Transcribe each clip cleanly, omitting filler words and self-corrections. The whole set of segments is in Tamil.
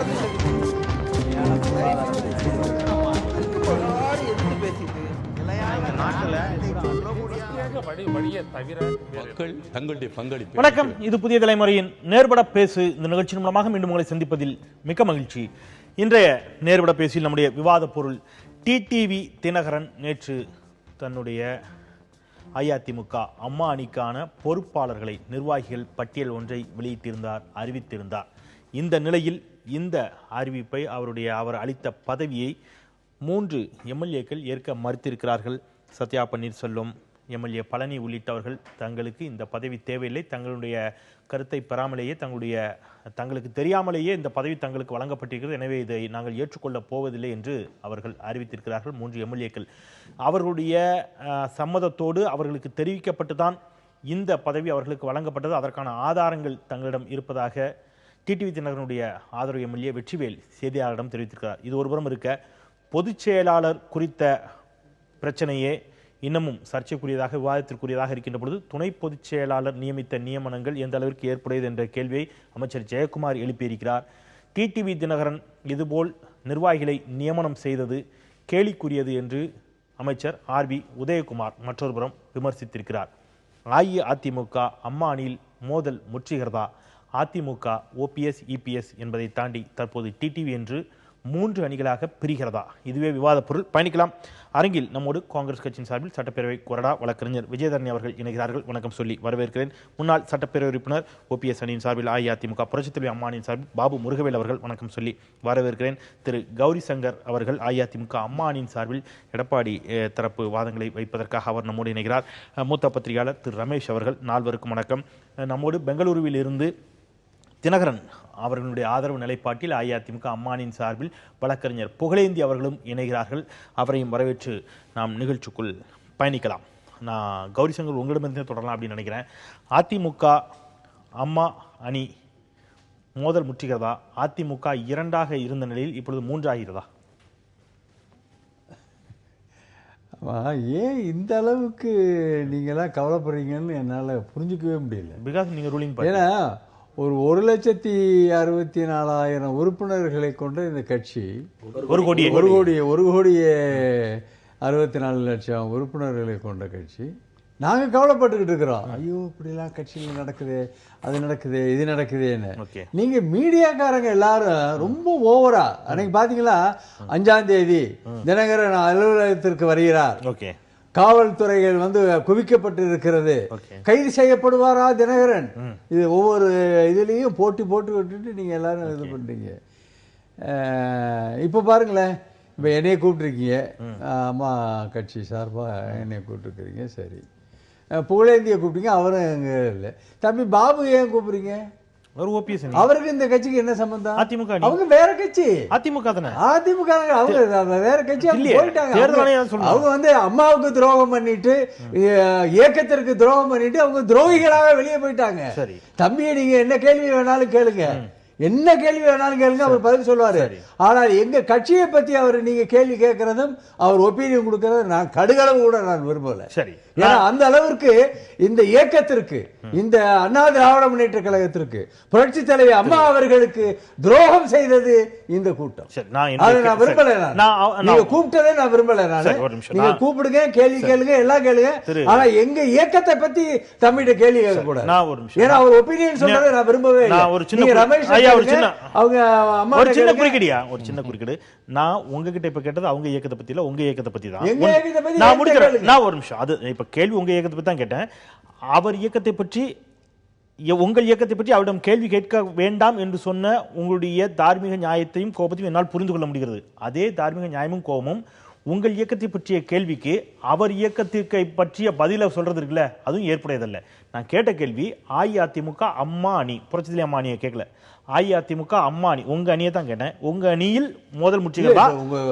வணக்கம், இது புதிய தலைமுறையின் நேர்பட பேசு. இந்த நிகழ்ச்சியின் மூலமாக மீண்டும் உங்களை சந்திப்பதில் மிக்க மகிழ்ச்சி. இன்றைய நேர்பட பேசில் நம்முடைய விவாத பொருள் டிடிவி தினகரன் நேற்று தன்னுடைய அதிமுக அம்மா அணிக்கான பொறுப்பாளர்களை நிர்வாகிகள் பட்டியல் ஒன்றை வெளியிட்டிருந்தார், அறிவித்திருந்தார். இந்த நிலையில் இந்த அறிவிப்பை அவர் அளித்த பதவியை 3 எம்எல்ஏக்கள் ஏற்க மறுத்திருக்கிறார்கள். சத்யா பன்னீர்செல்வம், எம்எல்ஏ பழனி உள்ளிட்டவர்கள் தங்களுக்கு இந்த பதவி தேவையில்லை, தங்களுடைய கருத்தை பெறாமலேயே தங்களுக்கு தெரியாமலேயே இந்த பதவி தங்களுக்கு வழங்கப்பட்டிருக்கிறது, எனவே இதை நாங்கள் ஏற்றுக்கொள்ளப் போவதில்லை என்று அவர்கள் அறிவித்திருக்கிறார்கள். 3 எம்எல்ஏக்கள் அவர்களுடைய சம்மதத்தோடு அவர்களுக்கு தெரிவிக்கப்பட்டுதான் இந்த பதவி அவர்களுக்கு வழங்கப்பட்டது. அதற்கான ஆதாரங்கள் தங்களிடம் இருப்பதாக டிடிவி தினகரனுடைய ஆதரவு எம்எல்ஏ வெற்றிவேல் செய்தியாளரிடம் தெரிவித்திருக்கிறார். இது ஒருபுறம் இருக்க, பொதுச் செயலாளர் குறித்த பிரச்சனையே இன்னமும் சர்ச்சைக்குரியதாக விவாதத்திற்குரியதாக இருக்கின்ற பொழுது துணை பொதுச் செயலாளர் நியமித்த நியமனங்கள் எந்த அளவிற்கு ஏற்புடையது என்ற கேள்வியை அமைச்சர் ஜெயக்குமார் எழுப்பியிருக்கிறார். டிடிவி தினகரன் இதுபோல் நிர்வாகிகளை நியமனம் செய்தது கேலிக்குரியது என்று அமைச்சர் ஆர்பி உதயகுமார் மற்றொரு புறம் விமர்சித்திருக்கிறார். அஇஅதிமுக அம்மா அணியில் மோதல் முற்றுகிறதா? அதிமுக ஓபிஎஸ் இபிஎஸ் என்பதை தாண்டி தற்போது டிடிவி என்று 3 அணிகளாக பிரிகிறதா? இதுவே விவாத பொருள். பயணிக்கலாம். அரங்கில் நம்மோடு காங்கிரஸ் கட்சியின் சார்பில் சட்டப்பேரவை கொறடா வழக்கறிஞர் விஜயதரணி அவர்கள் இணைகிறார்கள். வணக்கம் சொல்லி வரவேற்கிறேன். முன்னாள் சட்டப்பேரவை உறுப்பினர் ஓபிஎஸ் அணியின் சார்பில் அஇஅதிமுக புரட்சித்தலைவி அம்மா அணியின் சார்பில் பாபு முருகவேல் அவர்கள் வணக்கம் சொல்லி வரவேற்கிறேன். திரு கௌரி சங்கர் அவர்கள் அஇஅதிமுக அம்மா அணியின் சார்பில் எடப்பாடி தரப்பு வாதங்களை வைப்பதற்காக அவர் நம்மோடு இணைகிறார். மூத்த பத்திரிகையாளர் திரு ரமேஷ் அவர்கள், நால்வருக்கும் வணக்கம். நம்மோடு பெங்களூருவில் இருந்து தினகரன் அவர்களுடைய ஆதரவு நிலைப்பாட்டில் அஇஅதிமுக அம்மானின் சார்பில் வழக்கறிஞர் புகழேந்தி அவர்களும் இணைகிறார்கள். அவரையும் வரவேற்று நாம் நிகழ்ச்சிக்குள் பயணிக்கலாம். நான் கௌரி சங்கர் உங்களிடமிருந்தே தொடரலாம் அப்படின்னு நினைக்கிறேன். அதிமுக அம்மா அணி மோதல் முற்றுகிறதா? அதிமுக 2ஆக இருந்த நிலையில் இப்பொழுது 3 ஆகிறதா? ஏன் இந்த அளவுக்கு நீங்களாம் கவலைப்படுறீங்கன்னு என்னால் புரிஞ்சிக்கவே முடியல. பிகாஸ் நீங்கள் ரூலிங் ஏன்னா ஒரு 1,64,000 உறுப்பினர்களை கொண்ட இந்த கட்சி 1 கோடியே 64 லட்சம் உறுப்பினர்களை கொண்ட கட்சி. நாங்கள் கவலைப்பட்டுக்கிட்டு இருக்கிறோம், ஐயோ இப்படிலாம் கட்சியில் நடக்குது, அது நடக்குது, இது நடக்குதுன்னு. நீங்க மீடியாக்காரங்க எல்லாரும் ரொம்ப ஓவரா. அன்னைக்கு பாத்தீங்களா, 5ஆம் தேதி தினகரன் அலுவலகத்திற்கு வருகிறார், காவல்துறைகள் குவிக்கப்பட்டு இருக்கிறது, கைது செய்யப்படுவாரா தினகரன், இது ஒவ்வொரு இதுலயும் போட்டி போட்டு விட்டுட்டு நீங்க எல்லாரும் இது பண்றீங்க. இப்ப பாருங்களேன், இப்ப என்னைய கூப்பிட்டுருக்கீங்க, அம்மா கட்சி சார்பா என்னைய கூப்பிட்டுருக்கிறீங்க, சரி. புகழேந்திய கூப்பிட்டீங்க, அவரும் எங்க இல்லை. தம்பி பாபு ஏன் கூப்பிடுறீங்க? அவருக்கு இந்த கட்சிக்கு என்ன சம்பந்தம்? அதிமுக அவங்க வேற கட்சி, அதிமுக அவங்க வேற கட்சி, போயிட்டாங்க. அவங்க அம்மாவுக்கு துரோகம் பண்ணிட்டு, இயக்கத்திற்கு துரோகம் பண்ணிட்டு அவங்க துரோகிகளாக வெளியே போயிட்டாங்க. தம்பியை நீங்க என்ன கேள்வி வேணாலும் கேளுங்க, என்ன கேள்வி வேணாலும் கேளுங்க, அவர் பதில் சொல்லுவாரு. ஆனால் எங்க கட்சியை பத்தி அவர் நீங்க கேள்வி கேட்கறதும் அவர் ஒப்பீனியன் கொடுக்கறதும் நான் கடுகளவு கூட நான் விரும்பல. சரி, ஏன்னா அந்த அளவிற்கு இந்த இயக்கத்திற்கு, இந்த அண்ணா திராவிட முன்னேற்ற கழகத்திற்கு, புரட்சி தலைவி அம்மா அவர்களுக்கு துரோகம் செய்தது இந்த கூட்டம். அதை நான் விரும்பல. நீங்க கூப்பிட்டதே நான் விரும்பல. நீங்க கூப்பிடுங்க, கேள்வி கேளுங்க, எல்லாம் கேளுங்க, ஆனா எங்க இயக்கத்தை பத்தி தம்பிட்ட கேள்வி கேட்க கூடாது. ஏன்னா அவர் ஒப்பீனியன் சொல்றதை நான் விரும்பவே இல்லை. ரமேஷ் ஒரு சின்ன குறுக்கீடு. நான் உங்ககிட்ட இப்ப கேட்டது அவங்க இயக்கத்தை பத்தி இல்ல, உங்க இயக்கத்தை பத்தி தான். நான் முடிக்கிறேன். நான் ஒரு நிமிஷம், அது இப்ப கேள்வி உங்க இயக்கத்தை பத்தி தான் கேட்டேன். அவர் இயக்கத்தை பற்றி, உங்கள் இயக்கத்தை பற்றி அவரிடம் கேள்வி கேட்க வேண்டாம் என்று சொன்ன உங்களுடைய தார்மீக நியாயத்தையும் கோபத்தையும் என்னால் புரிந்து கொள்ள முடிகிறது. அதே தார்மீக நியாயமும் கோபமும் உங்கள் இயக்கத்தை பற்றிய கேள்விக்கு அவர் இயக்கத்திற்கு பற்றிய பதில சொல்றது இருக்குல்ல, அதுவும் ஏற்புடையதல்ல. நான் கேட்ட கேள்வி அஇஅதிமுக அம்மா அணி, புரட்சித்தலைவி அம்மா அணியை கேட்கல, அஇஅதிமுக அம்மா அணி, உங்க அணியை தான் கேட்டேன். உங்க அணியில் மோதல் முற்றுகிறதா,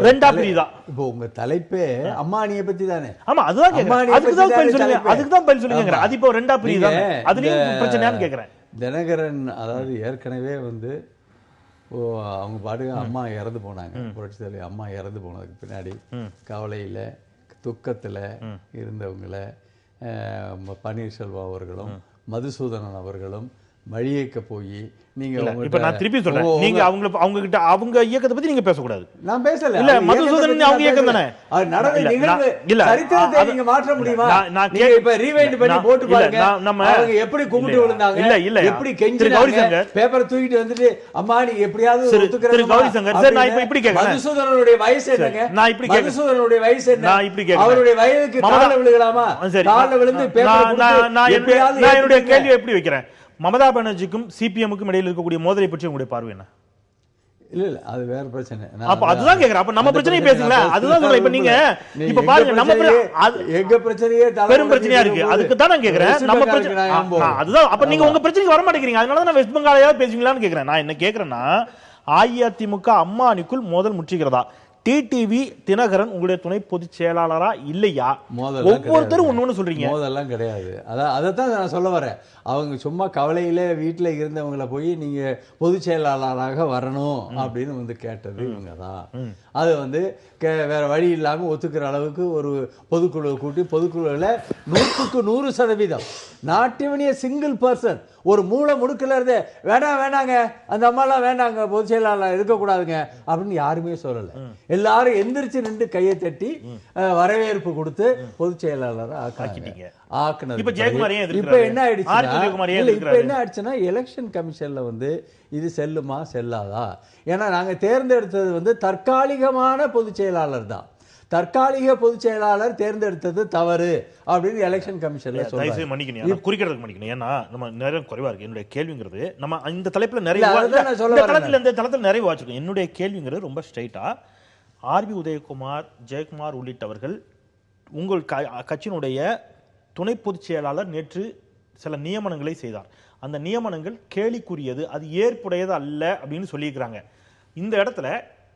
2ஆ பிரியுதா? இப்போ உங்க தலைப்பே அம்மா அணியை பத்தி தானே. ஆமா, அதுதான் கேக்குறேன். அதுக்கு தான் பதில் சொல்லுங்க. அது இப்போ 2ஆ பிரியுதா, அதுலயும் பிரச்சனையான்னு கேக்குறேன். தினகரன் அதாவது ஏற்கனவே அவங்க பாட்டுக்கு அம்மா இறந்து போனாங்க. புரட்சி தலைவி அம்மா இறந்து போனதுக்கு பின்னாடி கவலையில துக்கத்துல இருந்தவங்கள பன்னீர்செல்வம் அவர்களும் மதுசூதனன் அவர்களும் வழியேக்க போய் நீங்க இப்ப நான் திருப்பி சொல்றேன், நீங்க அவங்க கிட்ட அவங்க இயக்கத்தை பத்தி நீங்க பேசக்கூடாது. நான் பேசல. இல்ல, மதுசூதனன் அவங்க இயக்கம் தானே. அது நடந்த நிகழ்வு சரித்திரத்தை நீங்க மாற்ற முடியுமா? நீங்க இப்ப ரீவைண்ட் பண்ணி போட்டு பாருங்க. அவங்க எப்படி கும்பிட்டு விழுந்தாங்க, இல்ல இல்ல எப்படி கெஞ்சினாங்க, பேப்பர் தூக்கிட்டு வந்துட்டு அம்மா நீங்க எப்படியாவது ஒத்துக்கறீங்க. கௌரி சங்கர் சார், நான் இப்படி கேக்குறேன், மதுசூதனனுடைய வயசு என்னங்க? நான் இப்படி கேக்குறேன், மதுசூதனனுடைய வயசு என்ன? நான் இப்படி கேக்குறேன், அவருடைய வயதுக்கு கால்ல விழுகலாமா? கால்ல விழுந்து பேப்பர் கொடுத்து நான் என்னுடைய கேள்வி எப்படி வைக்கிறேன், மமதா பானர்ஜிக்கும் சிபிஎம்முக்கும் இடையில் இருக்கக்கூடிய மோதலை பற்றி உங்களுடைய பார்வை என்ன? இல்ல இல்ல, அது வேற பிரச்சனை. அப்ப அதுதான் கேக்குறேன். அப்ப நம்ம பிரச்சனையை பேசுங்களா? அதுதான் சொல்றேன். இப்ப நீங்க இப்ப பாருங்க, நம்ம எங்க பிரச்சனையே பெரும் பிரச்சனையா இருக்கு. அதுக்கு தான் நான் கேக்குறேன், நம்ம பிரச்சனை அதுதான். அப்ப நீங்க உங்க பிரச்சனைக்கு வர மாட்டேங்கிறீங்க. அதனால தான் வெஸ்ட் பெங்காலையாவது பேசுவீங்களான்னு கேக்குறேன். நான் என்ன கேக்குறேன்னா, அஇஅதிமுக அம்மா அணிக்குள் மோதல் முற்றுகிறதா? டிடிவி தினகரன் உங்களுடைய துணை பொதுச் செயலாளரா இல்லையா? ஒவ்வொருத்தரும் ஒண்ணு சொல்றீங்க. மோதெல்லாம் கிடையாது. அதைத்தான் நான் சொல்ல வரேன். அவங்க சும்மா கவலையில வீட்டுல இருந்தவங்களை போய் நீங்க பொதுச் செயலாளராக வரணும் அப்படின்னு வந்து கேட்டது இவங்க தான். அது வேற வழி இல்லாம ஒத்துக்கிற அளவுக்கு ஒரு பொதுக்குழு கூட்டி, பொதுக்குழுல 100% not even a single person, ஒரு மூளை முடுக்கல இருந்து வேணாங்க அந்த அம்மாலாம் வேண்டாங்க பொதுச் செயலாளர் இருக்கக்கூடாதுங்க அப்படின்னு யாருமே சொல்லல. எல்லாரும் எந்திரிச்சு நின்று கையை தட்டி வரவேற்பு கொடுத்து பொதுச் செயலாளர் ஆக்குனது. இப்ப என்ன ஆயிடுச்சுன்னா எலெக்ஷன் கமிஷன்ல இது செல்லுமா செல்லாதா? ஏன்னா நாங்க தேர்ந்தெடுத்தது தற்காலிகமான பொதுச் செயலாளர் தான். தற்காலிக பொதுச் செயலாளர் தேர்ந்தெடுத்தது தவறு அப்படின்னு எலெக்ஷன் கமிஷன்ல சொல்றாங்க. குறிக்கிறதுக்கு மன்னிக்கணும், ஏன்னா நம்ம நேரம் குறைவா இருக்கு. என்னுடைய கேள்விங்கிறது நம்ம இந்த தலைப்புல நிறைய தளத்தில் நிறைய வாச்சிருக்கோம். என்னுடைய கேள்விங்கிறது ரொம்ப ஸ்ட்ரைட்டா, ஆர்பி உதயகுமார், ஜெயக்குமார் உள்ளிட்டவர்கள் உங்கள் கட்சியினுடைய துணை பொதுச் செயலாளர் நேற்று சில நியமனங்களை செய்தார். அந்த நியமனங்கள் கேலிக்குரியது, அது ஏற்புடையது அல்ல அப்படின்னு சொல்லியிருக்கிறாங்க. இந்த இடத்துல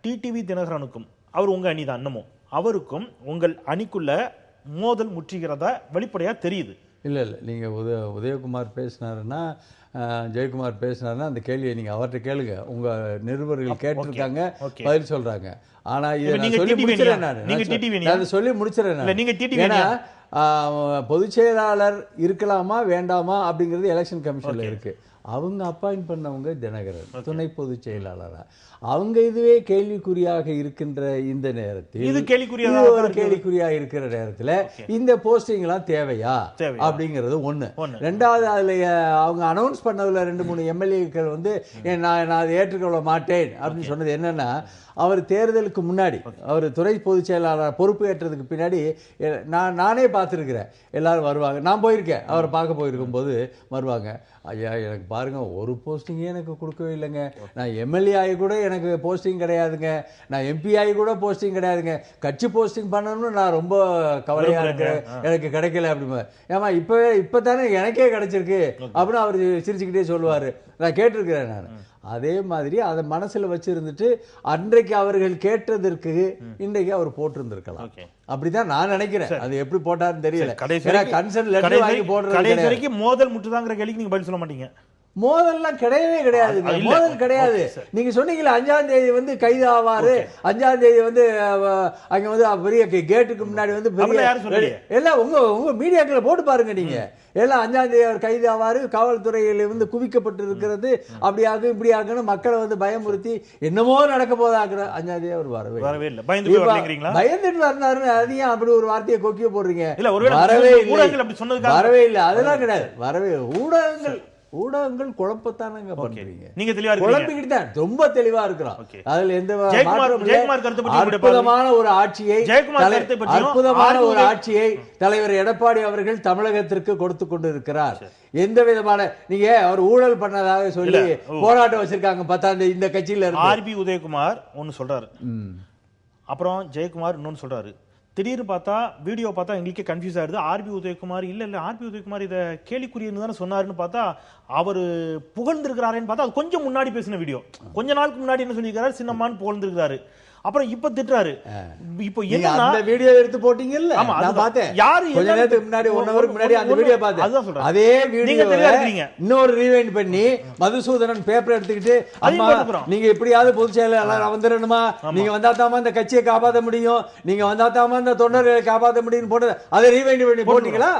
டிடிவி தினகரனுக்கும், அவர் உங்க அணி தான் இன்னமும், அவருக்கும் உங்கள் அணிக்குள்ள மோதல் முற்றுகிறதா வெளிப்படையா தெரியுது. இல்ல இல்ல, நீங்க உதயகுமார் பேசினாருன்னா, ஜெயக்குமார் பேசினாருன்னா அந்த கேள்வியை நீங்க அவர்கிட்ட கேளுங்க. உங்க நிருபர்கள் கேட்டிருக்காங்க, பதில் சொல்றாங்க. ஆனா இதை சொல்லி முடிச்சிடறேன். பொதுச் செயலாளர் இருக்கலாமா வேண்டாமா அப்படிங்கிறது எலெக்ஷன் கமிஷன்ல இருக்கு. அவங்க அப்பாயிண்ட் பண்ணவங்க தினகரன் துணை பொதுச் செயலாளரா. அவங்க இதுவே கேள்விக்குறியாக இருக்கின்ற இந்த நேரத்தில், இது கேள்விக்குறியாக இருக்கிற நேரத்தில் இந்த போஸ்டிங் எல்லாம் தேவையா அப்படிங்கிறது ஒண்ணு. ரெண்டாவது, அதுல அவங்க அனௌன்ஸ் பண்ணதுல 2-3 எம்எல்ஏக்கள் நான் அதை ஏற்றுக்கொள்ள மாட்டேன் அப்படின்னு சொன்னது என்னன்னா, அவர் தேர்தலுக்கு முன்னாடி, அவர் துறை பொதுச் செயலாளர் பொறுப்பு ஏற்றதுக்கு பின்னாடி நானே பார்த்துருக்கிறேன். எல்லாரும் வருவாங்க, நான் போயிருக்கேன், அவரை பார்க்க போயிருக்கும் போது வருவாங்க, ஐயா எனக்கு பாருங்க ஒரு போஸ்டிங்கே எனக்கு கொடுக்கவே இல்லைங்க, நான் எம்எல்ஏ ஆகி கூட எனக்கு போஸ்டிங் கிடையாதுங்க, நான் எம்பி ஆகி கூட போஸ்டிங் கிடையாதுங்க, கட்சி போஸ்டிங் பண்ணணும்னு நான் ரொம்ப கவலையா இருக்கிறேன், எனக்கு கிடைக்கல அப்படிமா. ஏமா இப்போ தானே எனக்கே கிடைச்சிருக்கு அப்படின்னு அவர் சிரிச்சுக்கிட்டே சொல்லுவார். நான் கேட்டிருக்கிறேன். நான் அதே மாதிரி அதை மனசுல வச்சிருந்துட்டு அன்றைக்கு அவர்கள் கேட்டதற்கு இன்றைக்கு அவர் போட்டிருந்திருக்கலாம். அப்படிதான் நான் நினைக்கிறேன். அது எப்படி போட்டாருன்னு தெரியல. கன்சர்ன் லெட்டர் வாங்கி போடுறது மோதல் முற்றுதாங்கிற கேள்விக்கு நீங்க பதில் சொல்ல மாட்டீங்க. மோதல்லாம் கிடையவே கிடையாது. மோதல் கிடையாது. நீங்க சொன்னீங்களே 5ஆம் தேதி கைது ஆவாரு, 5ஆம் தேதி அங்க பெரிய கேட்டுக்கு முன்னாடி பெரிய எல்லாம் உங்க மீடியாக்களை போட்டு பாருங்க. நீங்க எல்லாம் 5ஆம் தேதி அவர் கைது ஆவாரு, காவல்துறையில் குவிக்கப்பட்டு இருக்கிறது, அப்படியாக இப்படியாகன்னு மக்களை பயமுறுத்தி என்னமோ நடக்க போதாக்குற 5ஆம் தேதி அவர் வரவே இல்லை. பயந்துட்டு வந்தாருன்னு அதையும் அப்படி ஒரு வார்த்தையை கொக்கிய போடுறீங்க. வரவே இல்லை. அதெல்லாம் கிடையாது. ஊடகங்கள் குழப்பத்தானங்க பண்றீங்க. நீங்க தெளிவா குழப்பிக்கிட்டு தான் ரொம்ப தெளிவா இருக்கிறோம். அதுல எந்த அற்புதமான ஒரு ஆட்சியை தலைவர் எடப்பாடி அவர்கள் தமிழகத்திற்கு கொடுத்து கொண்டு இருக்கிறார். எந்த விதமான நீங்க அவர் ஊழல் பண்ணதாக சொல்லி போராட்டம் வச்சிருக்காங்க 10ஆம் தேதி இந்த கட்சியில இருந்து. ஆர்பி உதயகுமார் ஒன்னு சொல்றாரு, அப்புறம் ஜெயக்குமார் இன்னொன்னு சொல்றாரு. திடீர்னு பார்த்தா வீடியோ பார்த்தா எங்களுக்கே கன்ஃபியூஸ் ஆயிடுது. ஆர்பி உதயகுமார் இல்ல ஆர்பி உதயகுமார் இதை கேலிக்குரியன்னு தானே சொன்னாருன்னு பார்த்தா அவர் புகழ்ந்திருக்கிறாருன்னு பார்த்தா அது கொஞ்சம் முன்னாடி பேசின வீடியோ. கொஞ்ச நாளுக்கு முன்னாடி என்ன சொல்லியிருக்காரு, சின்னம்மான்னு புகழ்ந்திருக்கிறாரு. அப்புறம் இப்ப திட்டுறாரு. இப்போ நீங்க என்னன்னா அந்த வீடியோ எடுத்து போட்டீங்கல்ல, ஆமா, நான் பார்த்தேன். யாரு கொஞ்ச நேரத்துக்கு முன்னாடி 1 ஹவருக்கு முன்னாடி அந்த வீடியோ பார்த்தேன். அதுதான் சொல்றேன். அதே நீங்க தெளிவா வீடியோவை இருக்கீங்க. இன்னொரு ரீவைண்ட் பண்ணி மதுசூதனன் பேப்பர் எடுத்துக்கிட்டு, அம்மா போட்டுக்கிறோம். நீங்க எப்படியாவது பொதுச் செயலாளர் வந்துடணுமா, நீங்க வந்தாத்தாமா இந்த கட்சியை காப்பாற்ற முடியும், நீங்க வந்தாத்தாமா இந்த தொண்டர்களை காப்பாற்ற முடியும் போட்டு அதை ரீவைண்ட் பண்ணி போட்டீங்களா?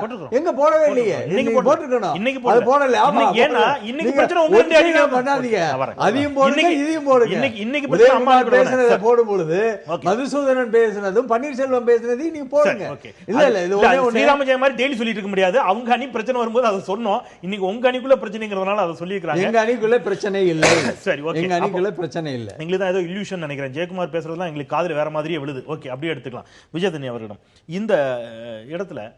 எங்க போடவே இல்லையே. இன்னைக்கு போட்டுருக்கணும். இன்னைக்கு அது போடல. ஆமா, ஏன்னா இன்னைக்கு நீங்க பிரச்சனை உங்க ரெண்டு அடியில பண்ணாதீங்க. அதையும் போடுங்க, இன்னைக்கு இதையும் போடுங்க. இன்னைக்கு பிரச்சனை அம்மா பேசுனதை போடும் பொழுது மதுசூதனன் பேசுனதும் பன்னீர்செல்வம் பேசுனதையும் நீங்க போடுங்க. இல்ல இல்ல, இது ஸ்ரீராம ஜெயம் மாதிரி டெய்லி சொல்லிட்டு இருக்க முடியாது. அவங்க அணி பிரச்சனை வரும்போது அதை சொன்னோம். இன்னைக்கு உங்க அணிக்குள்ள பிரச்சனைங்கிறதுனால அதை சொல்லியிருக்காங்க. எங்க அணிக்குள்ள பிரச்சனை இல்லை. சரி, ஓகே. எங்க அணிக்குள்ள பிரச்சனை இல்லை. எங்களுக்கு தான் ஏதோ இல்யூஷன் நினைக்கிறேன். ஜெயக்குமார் பேசுறதுலாம் எங்களுக்கு காதுல வேற மாதிரியே விழுது. ஓகே, அப்படியே எடுத்துக்கலாம். விஜயதனி அவர்களிடம் இந்த இடத்துல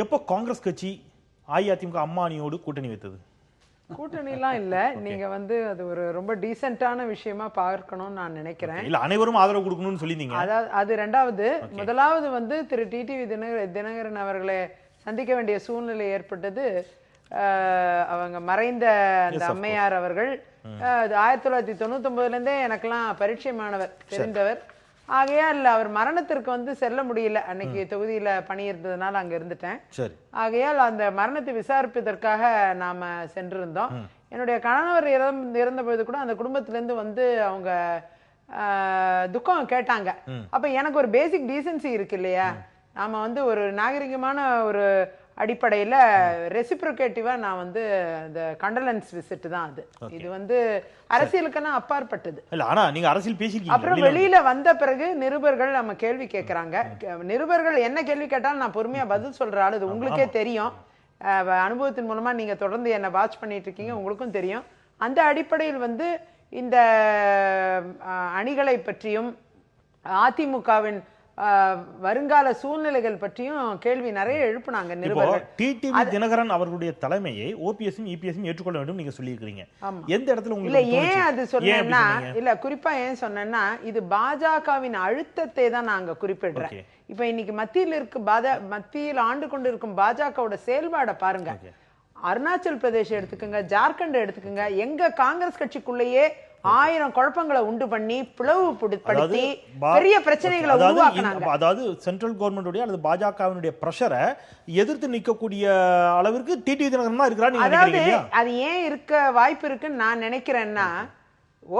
எப்போ காங்கிரஸ் கட்சி அஇஅதிமுக அம்மா அணியோடு கூட்டணி வைத்தது? கூட்டணிலாம் இல்ல, நீங்க வந்து அது ஒரு ரொம்ப டீசென்ட்டான விஷயமா பார்க்கணும்னு நான் நினைக்கிறேன். இல்ல, அனைவரும் ஆதரவு கொடுக்கணும்னு சொல்லிருந்தீங்க. அதாவது அது ரெண்டாவது. முதலாவது வந்து திரு டிடிவி தினகரன் அவர்களை சந்திக்க வேண்டிய சூழ்நிலை ஏற்பட்டது. அவங்க மறைந்த அந்த அம்மையார் அவர்கள் 1999 இருந்தே எனக்கெல்லாம் பரிச்சயமானவர், தெரிந்தவர். ஆகையால் அவர் மரணத்திற்கு வந்து செல்ல முடியல. அன்னைக்கு தொகுதியில பணி இருந்ததுனால அங்க இருந்துட்டேன். ஆகையால் அந்த மரணத்தை விசாரிப்பதற்காக நாம சென்றிருந்தோம். என்னுடைய கணவர் இறந்த பொழுது கூட அந்த குடும்பத்திலிருந்து வந்து அவங்க துக்கம் கேட்டாங்க. அப்ப எனக்கு ஒரு பேசிக் டீசன்சி இருக்கு இல்லையா, நாம வந்து ஒரு நாகரிகமான ஒரு அடிப்படையில ரெசிப்ரோகேட்டிவா நான் வந்து அந்த கண்டலன்ஸ் விசிட் தான் அது. இது வந்து அரசியலுக்கெல்லாம் அப்பாற்பட்டது. இல்ல, ஆனா நீங்க அரசியல் பேசிருக்கீங்க. அப்புறம் வெளியில வந்த பிறகு நிருபர்கள் நம்ம கேள்வி கேட்கறாங்க. நிருபர்கள் என்ன கேள்வி கேட்டாலும் நான் பொறுமையா பதில் சொல்ற ஆளு. இது உங்களுக்கே தெரியும். அனுபவத்தின் மூலமா நீங்க தொடர்ந்து என்ன வாட்ச் பண்ணிட்டு இருக்கீங்க, உங்களுக்கும் தெரியும். அந்த அடிப்படையில் வந்து இந்த அணிகளை பற்றியும் அதிமுகவின் வருங்கால சூழ்நிலைகள் பற்றியும் கேள்வி நிறைய எழுப்புனாங்க நிருபர்கள். டிடிவி தினகரன் அவர்களுடைய தலைமையை ஓபிஎஸும் இபிஎஸும் ஏற்றுக்கொள்ள வேண்டும் நீங்க சொல்லியிருக்கீங்க. எந்த இடத்துல இல்ல, ஏன் அது சொன்னேன்னா, இல்ல குறிப்பா ஏன் சொன்னேன்னா, இது பாஜகவின் அழுத்தத்தை தான் நாங்க குறிப்பிடுறேன். இப்ப இன்னைக்கு மத்தியில் ஆண்டு கொண்டு இருக்கும் பாஜகவோட செயல்பாடை பாருங்க. அருணாச்சல் பிரதேசம் எடுத்துக்கங்க, ஜார்க்கண்ட் எடுத்துக்கங்க, எங்க காங்கிரஸ் கட்சிக்குள்ளேயே 1000 குழப்பங்களை உண்டு பண்ணி பிளவுபடுத்தி பெரிய பிரச்சனைகளை உருவாக்குனாங்க. அதாவது சென்ட்ரல் கவர்மெண்ட் அல்லது பாஜகவினுடைய பிரஷரை எதிர்த்து நிற்கக்கூடிய அளவிற்கு டிடிவி தினகரன் தான் இருக்கிறார். அதாவது அது ஏன் இருக்க வாய்ப்பு இருக்குன்னு நான் நினைக்கிறேன்னா,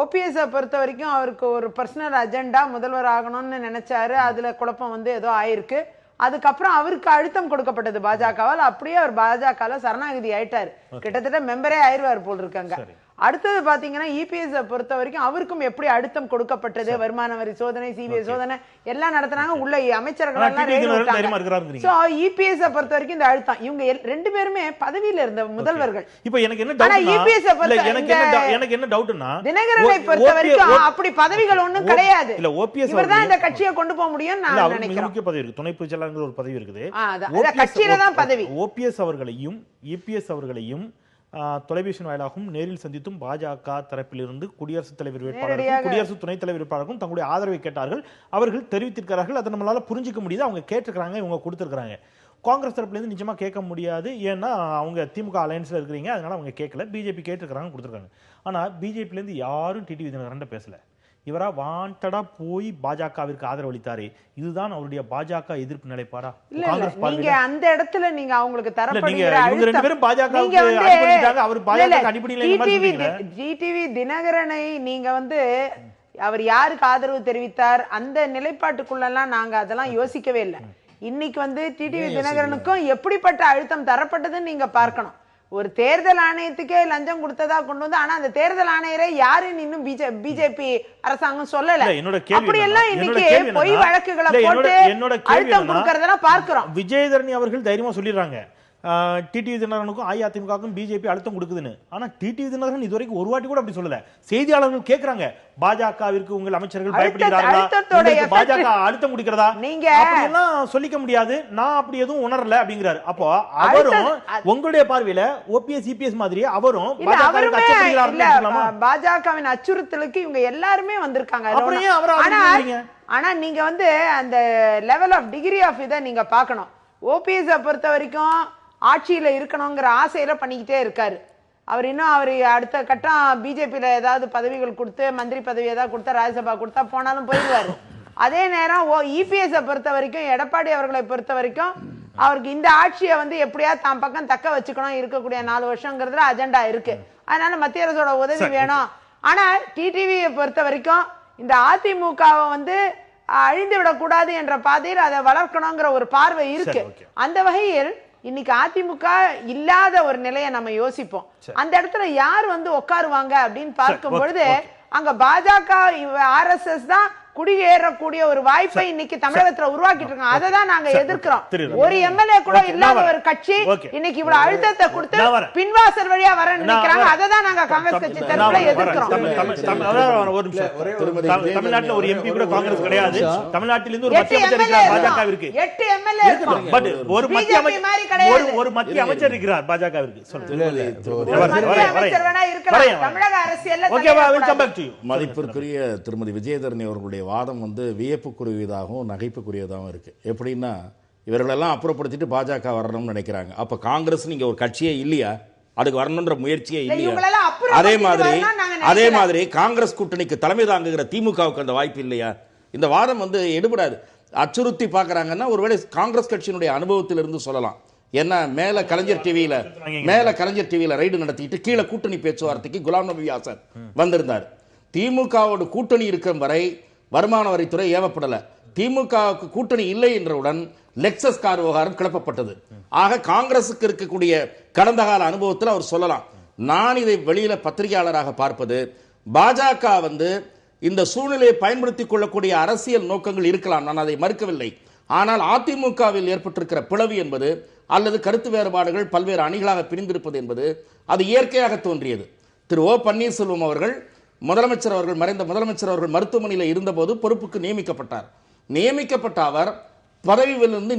ஓபிஎஸ் பொறுத்த வரைக்கும் அவருக்கு ஒரு பர்சனல் அஜெண்டா முதல்வர் ஆகணும்னு நினைச்சாரு. அதுல குழப்பம் வந்து ஏதோ ஆயிருக்கு. அதுக்கப்புறம் அவருக்கு அழுத்தம் கொடுக்கப்பட்டது பாஜகவால். அப்படியே அவர் பாஜக சரணாகதி ஆயிட்டாரு. கிட்டத்தட்ட மெம்பரே ஆயிடுவார் போல் இருக்காங்க. அடுத்தது பாத்தீங்கன்னா இபிஎஸ் பொறுத்த வரைக்கும் அவருக்கும் எப்படி அழுத்தம் கொடுக்கப்பட்டது, வருமான வரி சோதனை, சிபிஐ சோதனை எல்லாம் நடத்தினாங்க. உள்ள அமைச்சர்கள் இபிஎஸ் பொறுத்த வரைக்கும் இந்த அழுத்தம், இவங்க 2 பேருமே பதவியில இருந்த முதல்வர்கள். இப்ப எனக்கு என்ன டவுட்னா, தினகரனை பொறுத்த வரைக்கும் அப்படி பதவிகள் ஒண்ணும் கிடையாது. இவர்தான் இந்த கட்சியை கொண்டு போக முடியும் நான் நினைக்கிறேன். முக்கிய பதவி இருக்கு, துணை பொதுச் செயலாளர் ஒரு பதவி இருக்குது. கட்சியில தான் பதவி. ஓபிஎஸ் அவர்களையும் இபிஎஸ் அவர்களையும் தொலைபேசி வாயிலாகவும் நேரில் சந்தித்தும் பாஜக தரப்பிலிருந்து குடியரசுத் தலைவர் வேட்பாளருக்கும் குடியரசு துணைத் தலைவர் வேட்பாளருக்கும் தங்களுடைய ஆதரவை கேட்டார்கள். அவர்கள் தெரிவித்திருக்கிறார்கள். அதை நம்மளால புரிஞ்சிக்க முடியுது. அவங்க கேட்டிருக்கிறாங்க, இவங்க கொடுத்திருக்கிறாங்க. காங்கிரஸ் தரப்புலேருந்து நிச்சயமா கேட்க முடியாது. ஏன்னா அவங்க திமுக அலையன்ஸ்ல இருக்கிறீங்க, அதனால அவங்க கேட்கல. பிஜேபி கேட்டிருக்கிறாங்க, கொடுத்துருக்காங்க. ஆனா பிஜேபியிலேருந்து யாரும் டிடிவி தினகரன் பேசல. இவரா வாண்டடா போய் பாஜகவிற்கு ஆதரவு அளித்தாரு. இதுதான் அவருடைய பாஜக எதிர்ப்பு நிலைப்பாடா? நீங்க அந்த இடத்துல நீங்க அவங்களுக்கு தரப்படுகிற டிடிவி தினகரனை நீங்க வந்து அவர் யாருக்கு ஆதரவு தெரிவித்தார் அந்த நிலைப்பாட்டுக்குள்ளெல்லாம் நாங்க அதெல்லாம் யோசிக்கவே இல்லை. இன்னைக்கு வந்து டிடிவி தினகரனுக்கும் எப்படிப்பட்ட அழுத்தம் தரப்பட்டதுன்னு நீங்க பார்க்கணும். ஒரு தேர்தல் ஆணையத்துக்கே லஞ்சம் கொடுத்ததா கொண்டு வந்து, ஆனா அந்த தேர்தல் ஆணையரை யாருன்னு இன்னும் பிஜேபி அரசாங்கம் சொல்லல. அப்படி எல்லாம் இன்னைக்கு பொய் வழக்குகளை போட்டு அழுத்தம் கொடுக்கறதெல்லாம் பார்க்கிறோம். விஜயதரணி அவர்கள் தைரியமா சொல்லிடுறாங்க, டிடிவி தினகரனுக்கும் அஇஅதிமுகவுக்கும் பிஜேபி அழுத்தம் கொடுக்குதுன்னு. ஆனா டிடிவி தினகரன் இதுவரைக்கும் ஒரு வாட்டி கூட அப்படி சொல்லல. செய்தியாளர்கள் கேக்குறாங்க, பாஜகவிற்கு உங்கள் அமைச்சர்கள் பயப்படுகிறார்களா, பாஜக அழுத்தம் கொடுக்கிறதா? நீங்க அப்படியெல்லாம் சொல்லிக்க முடியாது, நான் அப்படி எதுவும் உணரல அப்படிங்கிறாரு. அப்போ அவரும் உங்களுடைய பார்வையில ஓபிஎஸ் இபிஎஸ் மாதிரி அவரும் பாஜகவின் அச்சுறுத்தலுக்கு இவங்க எல்லாருமே வந்திருக்காங்க. ஆனா நீங்க வந்து அந்த லெவல் ஆஃப் டிகிரி ஆஃப் இதை நீங்க பார்க்கணும். ஓபிஎஸ் பொறுத்த வரைக்கும் ஆட்சியில இருக்கணுங்கிற ஆசையில பண்ணிக்கிட்டே இருக்காரு. அவர் இன்னும் அவர் அடுத்த கட்டம் பிஜேபியில ஏதாவது பதவிகள் கொடுத்து மந்திரி பதவி ஏதாவது கொடுத்தா ராஜ்யசபா கொடுத்தா போனாலும் போயிடுவாரு. அதே நேரம் இபிஎஸ் பொறுத்த வரைக்கும் எடப்பாடி அவர்களை பொறுத்த வரைக்கும் அவருக்கு இந்த ஆட்சியை வந்து எப்படியாவது தான் பக்கம் தக்க வச்சுக்கணும் இருக்கக்கூடிய 4 வருஷங்கிறதுல அஜெண்டா இருக்கு. அதனால மத்திய அரசோட உதவி வேணும். ஆனா டிடிவியை பொறுத்த வரைக்கும் இந்த அதிமுகவை வந்து அழிந்து விடக்கூடாது என்ற பாதையில் அதை வளர்க்கணுங்கிற ஒரு பார்வை இருக்கு. அந்த வகையில் இன்னைக்கு அதிமுக இல்லாத ஒரு நிலையை நம்ம யோசிப்போம். அந்த இடத்துல யார் வந்து உட்காருவாங்க அப்படின்னு பார்க்கும் பொழுது அங்க பாஜக ஆர்எஸ்எஸ் தான் குடியேறக்கூடிய ஒரு வாய்ப்பை இன்னைக்கு தமிழகத்துல உருவாக்கிட்டு இருக்காங்க. அதை தான் நாங்க எதிர்க்கிறோம். ஒரு எம்எல்ஏ கூட இல்லாத ஒரு கட்சி இன்னைக்கு இவ்வளவு அழுத்தத்தை கொடுத்து பின்வாசல் வழியா வர நினைக்கிறாங்க. அதை தான் நாங்க காங்கிரஸ் கட்சி தரப்புல எதிர்க்கிறோம். தமிழ்நாட்டுல ஒரு எம்பி கூட காங்கிரஸ் கிடையாது. தமிழ்நாட்டில இருந்து ஒரு மத்திய அமைச்சர் இருக்கிறார் பாஜக இருக்கு. 8 எம்எல்ஏ இருக்கும். பட் ஒரு மத்திய அமைச்சர் இருக்கிறார் பாஜகவிற்கு. தமிழக அரசியல்ல மதிப்பிற்குரிய திருமதி விஜயதரணி அவர்களுடைய வாதம் வந்து வியப்புக்குரியதாகவும் நகைப்புக்குரியதாகவும் இருக்கு. எப்படின்னா இவர்களெல்லாம் அப்புறப்படுத்திட்டு பாஜக வரணும்னு நினைக்கிறாங்க. அப்ப காங்கிரஸ் நீங்க ஒரு கட்சியே இல்லையா? அதுக்கு வரணுன்ற முயற்சியே இல்லையா? அதே மாதிரி காங்கிரஸ் கூட்டணிக்கு தலைமை தாங்குகிற திமுகவுக்கு அந்த வாய்ப்பு இல்லையா? இந்த வாதம் வந்து எடுபடாது. அச்சுறுத்தி பார்க்கறாங்கன்னா ஒருவேளை காங்கிரஸ் கட்சியினுடைய அனுபவத்திலிருந்து சொல்லலாம். என்ன மேல கலைஞர் டிவியில ரைடு நடத்திட்டு கீழே கூட்டணி பேச்சுவார்த்தைக்கு குலாம் நபி ஆசாத் வந்திருந்தார். திமுகவோட கூட்டணி இருக்கும் வரை வருமான வரித்துறை ஏவப்படல. திமுகவுக்கு கூட்டணி இல்லை என்றவுடன் லெக்சஸ் கார் விவகாரம் கிளப்பப்பட்டது. ஆக காங்கிரசுக்கு இருக்கக்கூடிய கடந்த கால அனுபவத்தில் அவர் சொல்லலாம். நான் இதை வெளியில பத்திரிகையாளராக பார்ப்பது, பாஜக வந்து இந்த சூழ்நிலையை பயன்படுத்திக் கொள்ளக்கூடிய அரசியல் நோக்கங்கள் இருக்கலாம், நான் அதை மறுக்கவில்லை. ஆனால் அதிமுகவில் ஏற்பட்டிருக்கிற பிளவு என்பது அல்லது கருத்து வேறுபாடுகள் பல்வேறு அணிகளாக பிரிந்திருப்பது என்பது அது இயற்கையாக தோன்றியது. திரு ஓ பன்னீர்செல்வம் அவர்கள் முதலமைச்சர் அவர்கள் மறைந்த முதலமைச்சர் அவர்கள் மருத்துவமனையில் இருந்தபோது பொறுப்புக்கு நியமிக்கப்பட்டார். நியமிக்கப்பட்ட அவர் பதவியிலிருந்து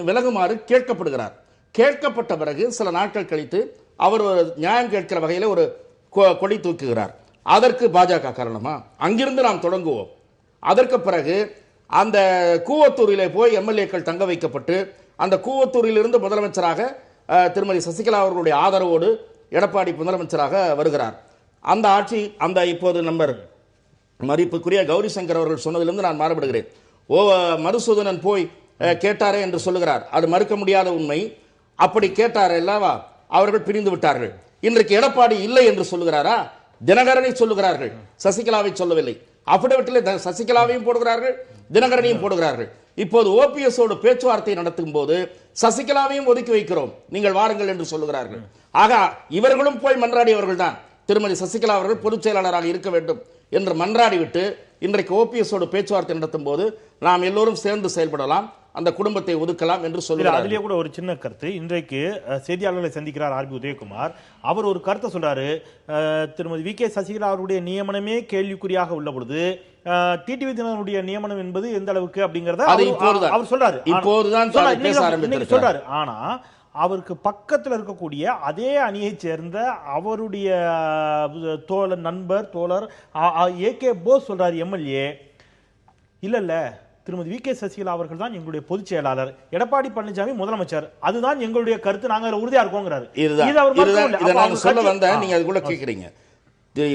விலகுமாறு கேட்கப்படுகிறார். கேட்கப்பட்ட பிறகு சில நாட்கள் கழித்து அவர் ஒரு நியாயம் கேட்கிற வகையில் ஒரு கொடி தூக்குகிறார். அதற்கு பாஜக காரணமா? அங்கிருந்து நாம் தொடங்குவோம். அதற்கு பிறகு அந்த கூவத்தூரிலே போய் எம்எல்ஏக்கள் தங்க வைக்கப்பட்டு அந்த கூவத்தூரில் இருந்து முதலமைச்சராக திருமதி சசிகலா அவர்களுடைய ஆதரவோடு எடப்பாடி முதலமைச்சராக வருகிறார். அந்த ஆட்சி அந்த இப்போது நம்பர் மதிப்புக்குரிய கௌரி சங்கர் அவர்கள் சொன்னதிலிருந்து நான் மாறுபடுகிறேன். மதுசூதனன் போய் கேட்டாரே என்று சொல்லுகிறார். அது மறுக்க முடியாத உண்மை. அப்படி கேட்டார் அல்லவா, அவர்கள் பிரிந்து விட்டார்கள். இன்றைக்கு எடப்பாடி இல்லை என்று சொல்லுகிறாரா? தினகரனை சொல்லுகிறார்கள், சசிகலாவை சொல்லவில்லை. அபிடவிட்டில் சசிகலாவையும் போடுகிறார்கள், தினகரனையும் போடுகிறார்கள். இப்போது ஓபிஎஸோடு பேச்சுவார்த்தை நடத்தும் போது சசிகலாவையும் ஒதுக்கி வைக்கிறோம், நீங்கள் வாருங்கள் என்று சொல்லுகிறார்கள். ஆக இவர்களும் போய் மன்றாடியவர்கள் தான். திருமதி சசிகலா அவர்கள் பொதுச் செயலாளராக இருக்க வேண்டும் என்று மன்றாடிவிட்டு இன்றைக்கு ஓபிஎஸோடு பேச்சுவார்த்தை நடத்தும் போது நாம் எல்லோரும் சேர்ந்து செயல்படலாம், அந்த குடும்பத்தை ஒதுக்கலாம் என்று சொல்கிறார். அதிலே கூட ஒரு சின்ன கருத்து, இன்றைக்கு செய்தியாளர்களை சந்திக்கிறார் ஆர்பி உதயகுமார். அவர் ஒரு கருத்தை சொல்றாரு, திருமதி வி கே சசிகலா அவருடைய நியமனமே கேள்விக்குறியாக உள்ள பொழுது டிடிவி தினகரனுடைய நியமனம் என்பது எந்த அளவுக்கு அப்படிங்கறத அவர் சொல்றாரு. சொல்றாரு. ஆனா அவருக்கு பக்கத்தில் இருக்கக்கூடிய அதே அணியை சேர்ந்த அவருடைய தோழர் ஏகே போஸ் சொல்றாரு, எம்எல்ஏ இல்ல திருமதி வி கே சசிகலா அவர்கள் தான் எங்களுடைய பொதுச் செயலாளர், எடப்பாடி பழனிசாமி முதலமைச்சர், அதுதான் எங்களுடைய கருத்து, நாங்க உறுதியா இருக்கோங்கிறாரு. சொல்ல வந்த நீங்க அதுக்குள்ள கேக்குறீங்க.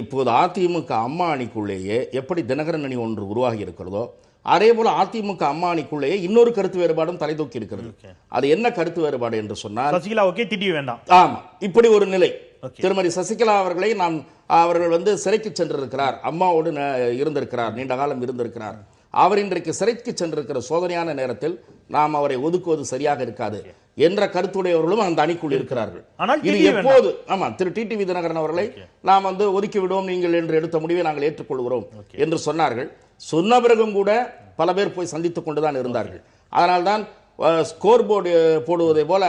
இப்போது அதிமுக அம்மா அணிக்குள்ளேயே எப்படி தினகரன் அணி ஒன்று உருவாகி இருக்கிறதோ அதே போல அதிமுக அம்மா அணிக்குள்ளேயே இன்னொரு கருத்து வேறுபாடும் தலை தூக்கி இருக்கிறது. அது என்ன கருத்து வேறுபாடு என்று சொன்னால், சசிகலாவுக்கே டிடிவி வேண்டாம். ஆமா, இப்படி ஒரு நிலை. திருமதி சசிகலா அவர்களை அவர்கள் வந்து சிறைக்கு சென்றிருக்கிறார், அம்மாவோடு இருந்திருக்கிறார், நீண்ட காலம் இருந்திருக்கிறார். அவர் இன்றைக்கு சிறைக்கு சென்றிருக்கிற சோதனையான நேரத்தில் நாம் அவரை ஒதுக்குவது சரியாக இருக்காது என்ற கருத்துடையவர்களும் அந்த அணிக்குள் இருக்கிறார்கள். இது எப்போது திரு டிடிவி தினகரன் அவர்களை நாம் வந்து ஒதுக்கி விடுவோம் நீங்கள் என்று எடுத்த முடிவை நாங்கள் ஏற்றுக்கொள்கிறோம் என்று சொன்னார்கள். சொன்ன பிறகும் கூட பல பேர் போய் சந்தித்துக் கொண்டுதான் இருந்தார்கள். அதனால்தான் ஸ்கோர் போர்டு போடுவதை போல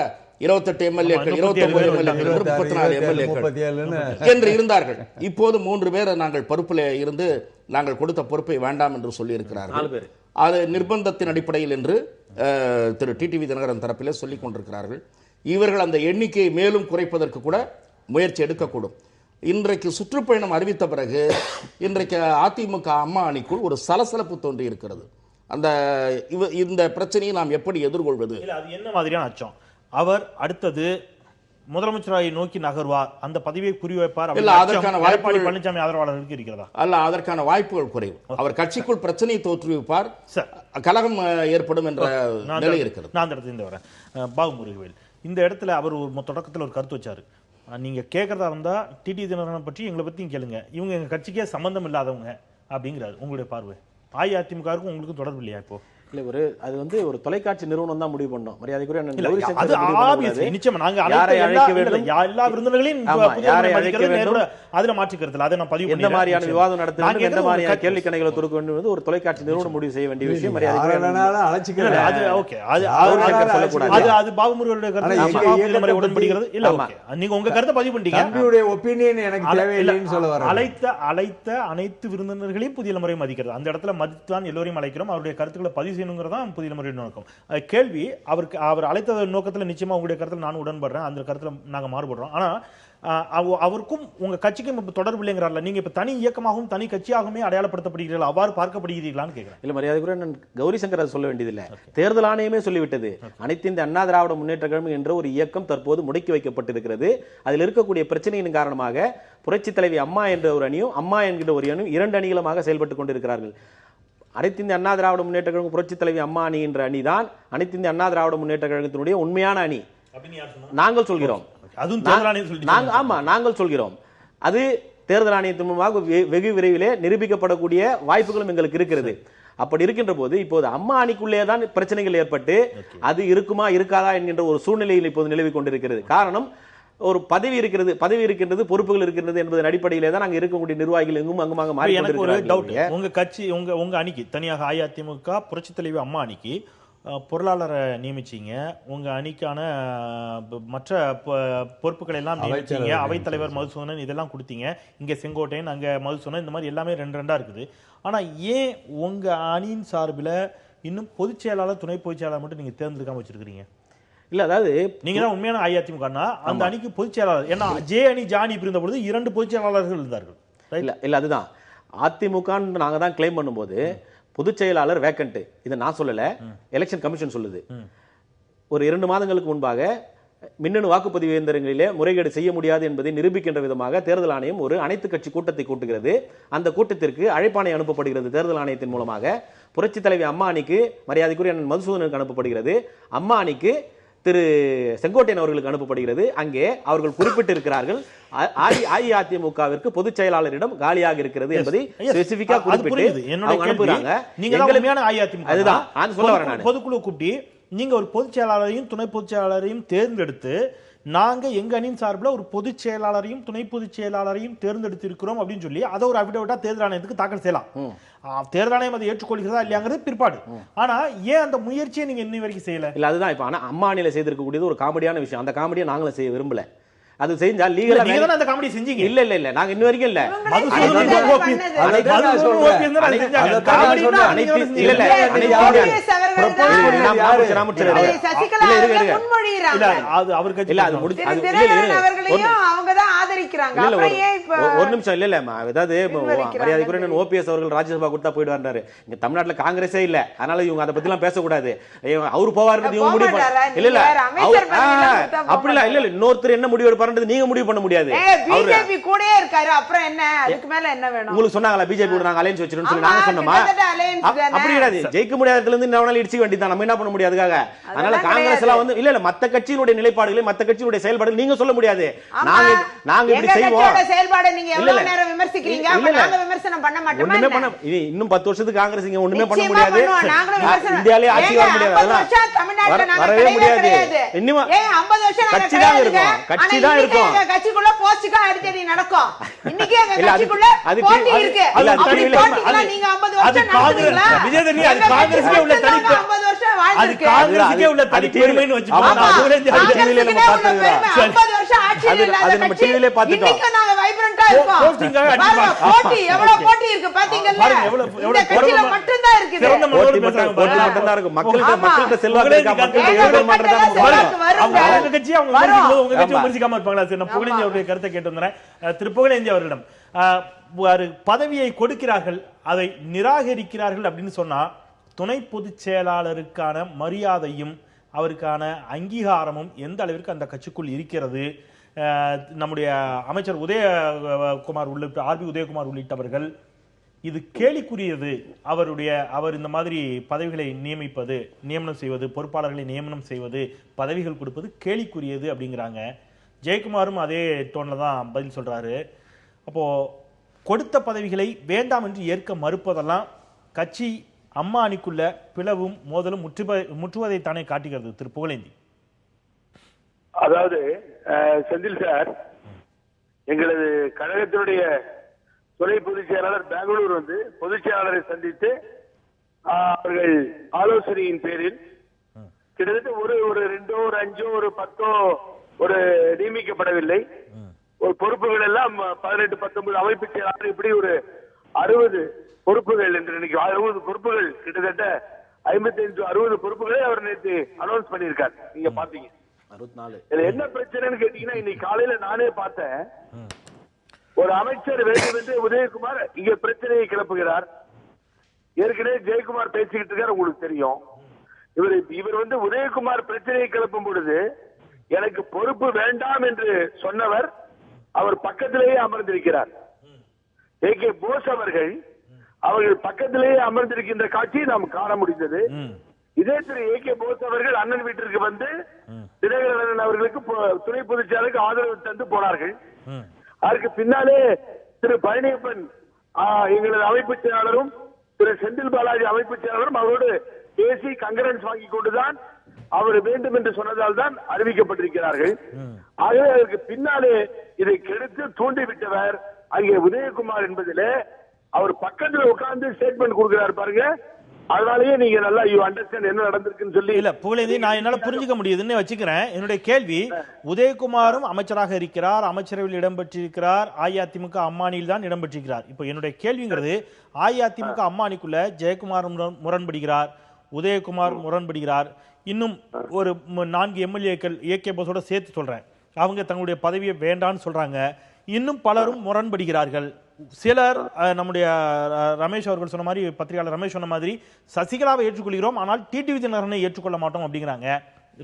28 எம்எல்ஏக்கள் 29 எம்எல்ஏக்கள் 34 எம்எல்ஏக்கள் என்று இருந்தார்கள். இப்போது 3 பேர் நாங்கள் பொறுப்பில் இருந்து நாங்கள் கொடுத்த பொறுப்பை வேண்டாம் என்று சொல்லி இருக்கிறார்கள். அது நிர்பந்தத்தின் அடிப்படையில் என்று திரு டிடிவி தினகரன் தரப்பிலே சொல்லிக் கொண்டிருக்கிறார்கள். இவர்கள் அந்த எண்ணிக்கையை மேலும் குறைப்பதற்கு கூட முயற்சி எடுக்கக்கூடும். இன்றைக்கு சுற்றுப்பயணம் அறிவித்த பிறகு இன்றைக்கு அதிமுக அம்மா அணிக்குள் ஒரு சலசலப்பு தோன்றி இருக்கிறது. இந்த பிரச்சனையை நாம் எப்படி எதிர்கொள்வது? அது என்ன மாதிரியான அச்சம்? அவர் அடுத்தது முதலமைச்சரை நோக்கி நகர்வார், அந்த பதவியை குறிவைப்பார், இல்ல, அதற்கான வாய்ப்பு பழனிசாமி ஆதரவாளர்களுக்கு இருக்கிறதா? அல்ல, அதற்கான வாய்ப்புகள் குறைவு. அவர் கட்சிக்குள் பிரச்சனையை தோற்றுவிப்பார், கலகம் ஏற்படும் என்ற நிலை இருக்கிறது. நான் அந்த இடத்துல வரேன். பாபு முருகவேல் இந்த இடத்துல அவர் ஒரு தொடக்கத்தில் ஒரு கருத்து வச்சாரு, நீங்க கேட்கறதா இருந்தா டிடி தினகரனை பற்றி எங்களை பத்தியும் கேளுங்க, இவங்க எங்க கட்சிக்கே சம்பந்தம் இல்லாதவங்க அப்படிங்கிறாரு. உங்களுடைய பார்வை? அஇஅதிமுகவுக்கும் உங்களுக்கு தொடர்பு இல்லையா இப்போ? இல்ல, அது வந்து ஒரு தொலைக்காட்சி நிறுவனம் தான் முடிவு பண்ணோம். மரியாதைக்குரிய நிச்சயமா நாங்க எல்லா விருந்தினர்களையும் அதுல மாற்றிக்கிறதுல அதை நான் பதிவு எந்த மாதிரியான விவாதம் நடத்த வேண்டும், எந்த மாதிரியான கேள்வி கணைகளை தொடுக்க வேண்டும் என்று ஒரு தொலைக்காட்சி நிறுவனம் முடிவு செய்ய வேண்டிய விஷயம். அது பாபு முருகனுடைய கருத்து உடன்படுகிறது இல்ல? நீங்க உங்க கருத்தை பதிவு பண்ணிட்டீங்க. அழைத்த அனைத்து விருந்தினர்களையும் புதிய தலைமுறை மதிக்கிறது, அந்த இடத்துல மதித்தான் எல்லோரையும் அழைக்கிறோம், அவருடைய கருத்துக்களை பதிவு செய்யணுங்கிறதான் புதிய தலைமுறை நோக்கம். கேள்வி அவர் அழைத்த நோக்கத்துல நிச்சயமா உங்களுடைய கருத்துல நானும் உடன்படுறேன், அந்த கருத்துல நாங்க மாறுபடுறோம். ஆனா அவருக்கும் உங்க கட்சிக்கும் இப்ப தொடர்பு இல்லைங்கிறார்ல, நீங்க இப்ப தனி இயக்கமாகவும் தனி கட்சியாகவுமே அடையாளப்படுத்தப்படுகிறீர்கள், அவ்வாறு பார்க்கப்படுகிறீர்களான்னு கேட்கிறேன். இல்ல, மரியாதைக்குரிய நான் கௌரி சங்கர் அதை சொல்ல வேண்டியதில்லை, தேர்தல் ஆணையமே சொல்லிவிட்டது. அனைத்து இந்த அண்ணா திராவிட முன்னேற்ற கழகம் என்ற ஒரு இயக்கம் தற்போது முடக்கி வைக்கப்பட்டிருக்கிறது. அதில் இருக்கக்கூடிய பிரச்சனையின் காரணமாக புரட்சி தலைவி அம்மா என்ற ஒரு அணியும் அம்மா என்கிற ஒரு அணியும் 2 அணிகளுமாக செயல்பட்டுக் கொண்டிருக்கிறார்கள். அனைத்து இந்திய அண்ணா திராவிட முன்னேற்ற கழகம் புரட்சி தலைவி அம்மா அணி என்ற அணிதான் அனைத்து இந்திய அண்ணா திராவிட முன்னேற்ற கழகத்தினுடைய உண்மையான அணி. நாங்கள் சொல்கிறோம், நாங்கள் சொல்கிறோம். அது தேர்தல் ஆணையத்தின் மூலமாக வெகு விரைவிலே நிரூபிக்கப்படக்கூடிய வாய்ப்புகளும் எங்களுக்கு இருக்கிறது. அப்படி இருக்கின்ற போது இப்போது அம்மா அணிக்குள்ளே தான் பிரச்சனைகள் ஏற்பட்டு அது இருக்குமா இருக்காதா என்கின்ற ஒரு சூழ்நிலையில் இப்போது நிலவி கொண்டிருக்கிறது. காரணம், ஒரு பதவி இருக்கின்றது, பொறுப்புகள் இருக்கின்றது என்பதன் அடிப்படையிலே தான் நாங்க இருக்கக்கூடிய நிர்வாகிகள் எங்கும் அங்குமாக மாறி கொண்டிருக்கிறார்கள். உங்க கட்சி உங்க அணிக்கு தனியாக அஇஅதிமுக புரட்சி தலைவி அம்மா அணிக்கு பொருளாளரை நியமிச்சீங்க, உங்க அணிக்கான மற்ற பொறுப்புகளை எல்லாம் நியமிச்சீங்க, அவைத்தலைவர் மதுசூதனன் இதெல்லாம் கொடுத்தீங்க, இங்க செங்கோட்டையன் அங்க மதுசூதனன், இந்த மாதிரி எல்லாமே 2 இருக்குது. ஆனா ஏன் உங்க அணியின் சார்பில் இன்னும் பொதுச் செயலாளர் துணை பொதுச் செயலாளர் மட்டும் நீங்க தேர்ந்தெடுக்காம வச்சிருக்கீங்க? இல்ல, அதாவது நீங்க தான் உண்மையான அஇஅதிமுக அந்த அணிக்கு பொதுச் செயலாளர், ஏன்னா ஜே அணி ஜானி பிரிந்த பொழுது 2 பொதுச் செயலாளர்கள் இருந்தார்கள். இல்ல, அதுதான் அதிமுக நாங்க தான் கிளைம் பண்ணும்போது பொதுச் செயலாளர் வேக்கண்ட், இதை நான் சொல்லல, எலெக்ஷன் கமிஷன் சொல்லுது. ஒரு 2 மாதங்களுக்கு முன்பாக மின்னணு வாக்குப்பதிவு இயந்திரங்களிலே முறைகேடு செய்ய முடியாது என்பதை நிரூபிக்கின்ற விதமாக தேர்தல் ஆணையம் ஒரு அனைத்து கட்சி கூட்டத்தை கூட்டுகிறது. அந்த கூட்டத்திற்கு அழைப்பாணை அனுப்பப்படுகிறது தேர்தல் ஆணையத்தின் மூலமாக. புரட்சி தலைவி அம்மா அணிக்கு மரியாதைக்குரிய மதுசூதனுக்கு அனுப்பப்படுகிறது, அம்மா அணிக்கு திரு செங்கோட்டையன் அவர்களுக்கு அனுப்பப்படுகிறது. அங்கே அவர்கள் குறிப்பிட்டிருக்கிறார்கள் அஇஅதிமுகவிற்கு பொதுச் செயலாளரிடம் காலியாக இருக்கிறது என்பதை ஸ்பெசிபிக்கா குறிப்பிட்டு அனுப்புறாங்க. அதுதான் நான் சொல்ல வரேன். பொதுக்குழு கூட்டி நீங்க ஒரு பொதுச் செயலாளரையும் துணை பொதுச் செயலாளரையும் தேர்ந்தெடுத்து நாங்க எங்க அணியின் சார்பில் ஒரு பொதுச் செயலாளரையும் துணை பொதுச் செயலாளரையும் தேர்ந்தெடுத்து இருக்கிறோம் அப்படின்னு சொல்லி அதை ஒரு அபிடவிட்டா தேர்தல் ஆணையத்துக்கு தாக்கல் செய்யலாம். தேர்தல் ஆணையம் அதை ஏற்றுக்கொள்கிறதா இல்லையாங்கிறது பிற்பாடு. ஆனா ஏன் அந்த முயற்சியை நீங்க இன்னை வரைக்கும் செய்யல? இல்ல, அதுதான் இப்ப ஆனா அம்மா அணியில செய்திருக்கக்கூடியது ஒரு காமெடியான விஷயம். அந்த காமெடியை நாங்களும் செய்ய விரும்பல. அது செஞ்சா லீகலா நீங்க தான் அந்த காமெடி செஞ்சீங்க. இல்ல நாங்க இன்ன வரைக்கும் இல்ல. ஒரு நிமிஷம் இல்ல அதாவது மரியாதைக்குரிய ஓபிஎஸ் அவர்கள் ராஜ்யசபா கொடுத்தா போயிட்டு வந்தாரு. இங்க தமிழ்நாட்டுல காங்கிரஸே இல்ல, அதனால இவங்க அதை பத்தி எல்லாம் பேசக்கூடாது. அவரு போவாரு இவங்க முடிவு பண்ண இல்ல அப்படி இல்ல இன்னொருத்தர் என்ன முடிவு எடுப்பாரு நீங்க முடிவு பண்ண முடியாது. பிஜேபி கூடயே இருக்காரு, அப்புறம் என்ன, அதுக்கு மேல என்ன வேணும்? உங்களுக்கு சொன்னாங்களா பிஜேபி கூட நாங்க அலையன்ஸ் வச்சிரோம்னு சொல்லி? நாங்க சொன்னோமா? அப்படி கிடையாது. ஜெயிக்க முடியாததுல இருந்து என்ன வேணாலும் இடிச்சு வேண்டியதான், நம்ம என்ன பண்ண முடியாதுக்காக. அதனால காங்கிரஸ் எல்லாம் வந்து இல்ல மத்த கட்சியினுடைய நிலைப்பாடுகளை மத்த கட்சியினுடைய செயல்பாடுகள் நீங்க சொல்ல முடியாது. நாங்க இப்படி செய்வோம் செயல்பாடு நீங்க எவ்வளவு நேரம் விமர்சிக்கிறீங்க, நாங்க விமர்சனம் பண்ண மாட்டோம். ஒண்ணுமே பண்ண இன்னும் 10 வருஷத்துக்கு காங்கிரஸ் இங்க ஒண்ணுமே பண்ண முடியாது. இந்தியாவிலே ஆட்சி வர முடியாது. அதெல்லாம் தமிழ்நாட்டுல நாங்க வரவே முடியாது. இன்னும் 50 வருஷம் கட்சி தான் இருக்கும், கட்சி தான் இருக்கும். கட்சிக்குள்ள போஸ்டுக்கா அடிக்கடி நடக்கும். இன்னைக்கு அந்த கட்சிக்குள்ள போட்டி இருக்கு. அப்படி போட்டினா நீங்க 50 வருஷம் நடத்துறீங்களா? விஜயதரணி அது காங்கிரஸ்க்கே உள்ள தனிப்பு. 50 வருஷம் வாழ்ந்திருக்கு. அது காங்கிரஸ்க்கே உள்ள தனிப்பெருமைன்னு வெச்சுக்கோங்க. அதுல டிவில நம்ம பாத்துறோம். 50 வருஷம் ஆட்சியில இல்ல அது நம்ம டிவில பாத்துட்டோம். இன்னைக்கு நாங்க வைப்ரண்டா இருக்கோம். போஸ்டிங்காக அடிப்பாங்க. போட்டி எவ்வளவு போட்டி இருக்கு பாத்தீங்களா? எவ்வளவு கட்சியில மட்டும் தான் இருக்குது. போட்டி மட்டும் தான் இருக்கு. மக்கள்கிட்ட செல்வாக்கு இருக்கா, மக்கள்கிட்ட எவ்வளவு மாற்றதா நம்ம அவங்க கட்சி அவங்க உங்க கட்சி விமர்சிக்காம இருப்பாங்களா? சரி, நான் புகழேந்தி அவருடைய கருத்தை கேட்டு வந்தேன். திரு புகழேந்தி அவர்களிடம் பதவியை கொடுக்கிறார்கள், அதை நிராகரிக்கிறார்கள் அப்படின்னு சொன்னா துணை பொதுச் செயலாளருக்கான மரியாதையும் அவருக்கான அங்கீகாரமும் எந்த அளவிற்கு அந்த கட்சிக்குள் இருக்கிறது. நம்முடைய அமைச்சர் உதயகுமார் உள்ளிட்ட RB உதயகுமார் உள்ளிட்டவர்கள் இது கேலிக்குரியது. அவர் இந்த மாதிரி பதவிகளை நியமனம் செய்வது, பொறுப்பாளர்களை நியமனம் செய்வது, பதவிகள் கொடுப்பது கேலிக்குரியது அப்படிங்கிறாங்க. ஜெயக்குமாரும் அதே டோன்ல தான் பதில் சொல்றாரு. அப்போ கொடுத்த பதவிகளை வேண்டாம் என்று ஏற்க மறுப்பதெல்லாம் கட்சி அம்மா அணிக்குள்ள பிளவும் மோதலும் முற்றுவதைத்தானே காட்டுகிறது. திரு புகழேந்தி. அதாவது செந்தில் சார், எங்களது கழகத்தினுடைய துணை பொதுச் செயலாளர் பெங்களூர் வந்து பொதுச் செயலாளரை சந்தித்து அவர்கள் ஆலோசனையின் பேரில் கிட்டத்தட்ட ஒரு 2 ஒரு 5 ஒரு 10 ஒரு நியமிக்கப்படவில்லை. ஒரு பொறுப்புகள் எல்லாம் 18 19 அமைப்பு செயலாளர் இப்படி ஒரு 60 பொறுப்புகள் என்று நினைக்க 60 பொறுப்புகள் கிட்டத்தட்ட 55 60 பொறுப்புகளை அவர் நேற்று அனௌன்ஸ் பண்ணியிருக்கார். நீங்க பாத்தீங்க 64. இதுல என்ன பிரச்சனைன்னு கேட்டீங்கன்னா, இன்னைக்கு காலையில நானே பார்த்தேன், ஒரு அமைச்சர் வேண்டும் என்று உதயகுமார் இங்க பிரச்சனையை கிளப்புகிறார். ஏற்கனவே ஜெயக்குமார் பேசிக்கிட்டு இருக்காரு, உங்களுக்கு தெரியும். இவர் வந்து உதயகுமார் பிரச்சனையை கிளப்பும் பொழுது எனக்கு பொறுப்பு வேண்டாம் என்று சொன்னவர் அவர் பக்கத்திலேயே அமர்ந்திருக்கிறார். AK போஸ் அவர்கள் பக்கத்திலேயே அமர்ந்திருக்கின்ற காட்சியை நாம் காண முடிந்தது. இதே திரு AK போஸ் அவர்கள் அண்ணன் வீட்டிற்கு வந்து தினகரன் அவர்களுக்கு துணை பொதுச் செயலாளருக்கு ஆதரவு தந்து போனார்கள். அதற்கு பின்னாலே திரு பழனியப்பன் எங்களது அமைப்பு செயலாளரும் திரு செந்தில் பாலாஜி அமைப்பு செயலாளரும் அவரோடு பேசி கங்கரன்ஸ் வாங்கி கொண்டுதான் அவர் வேண்டும் என்று சொன்னதால் தான் அறிவிக்கப்பட்டிருக்கிறார்கள். ஆகவே அதற்கு பின்னாலே இதை கெடுத்து தூண்டிவிட்டவர் அங்கே உதயகுமார் என்பதிலே அவர் பக்கத்தில் உட்கார்ந்து ஸ்டேட்மெண்ட் கொடுக்கிறார் பாருங்க. அதனாலேயே நீங்க நல்லா யூ அண்டர்ஸ்டாண்ட் என்ன நடந்திருக்குன்னு சொல்லி. இல்ல புகழேந்தி, நான் என்னால புரிஞ்சுக்க முடியுதுன்னு வச்சுக்கிறேன். என்னுடைய கேள்வி, உதயகுமாரும் அமைச்சராக இருக்கிறார், அமைச்சரவையில் இடம்பெற்றிருக்கிறார், அஇஅதிமுக அம்மானியில் தான் இடம்பெற்றிருக்கிறார். இப்போ என்னுடைய கேள்விங்கிறது, அஇஅதிமுக அம்மானிக்குள்ள ஜெயக்குமார் முரண்படுகிறார், உதயகுமார் முரண்படுகிறார், இன்னும் ஒரு 4 MLAக்கள் AK போஸோட சேர்த்து சொல்றேன், அவங்க தங்களுடைய பதவியை வேண்டான்னு சொல்றாங்க. இன்னும் பலரும் முரண்படுகிறார்கள். சிலர் நம்முடைய ரமேஷ் அவர்கள் சொன்ன மாதிரி, பத்திரிகையாளர் ரமேஷ் சொன்ன மாதிரி, சசிகலாவை ஏற்றுக்கொள்கிறோம் ஆனால் டிடிவி தினகரனை ஏற்றுக்கொள்ள மாட்டோம் அப்படிங்கிறாங்க.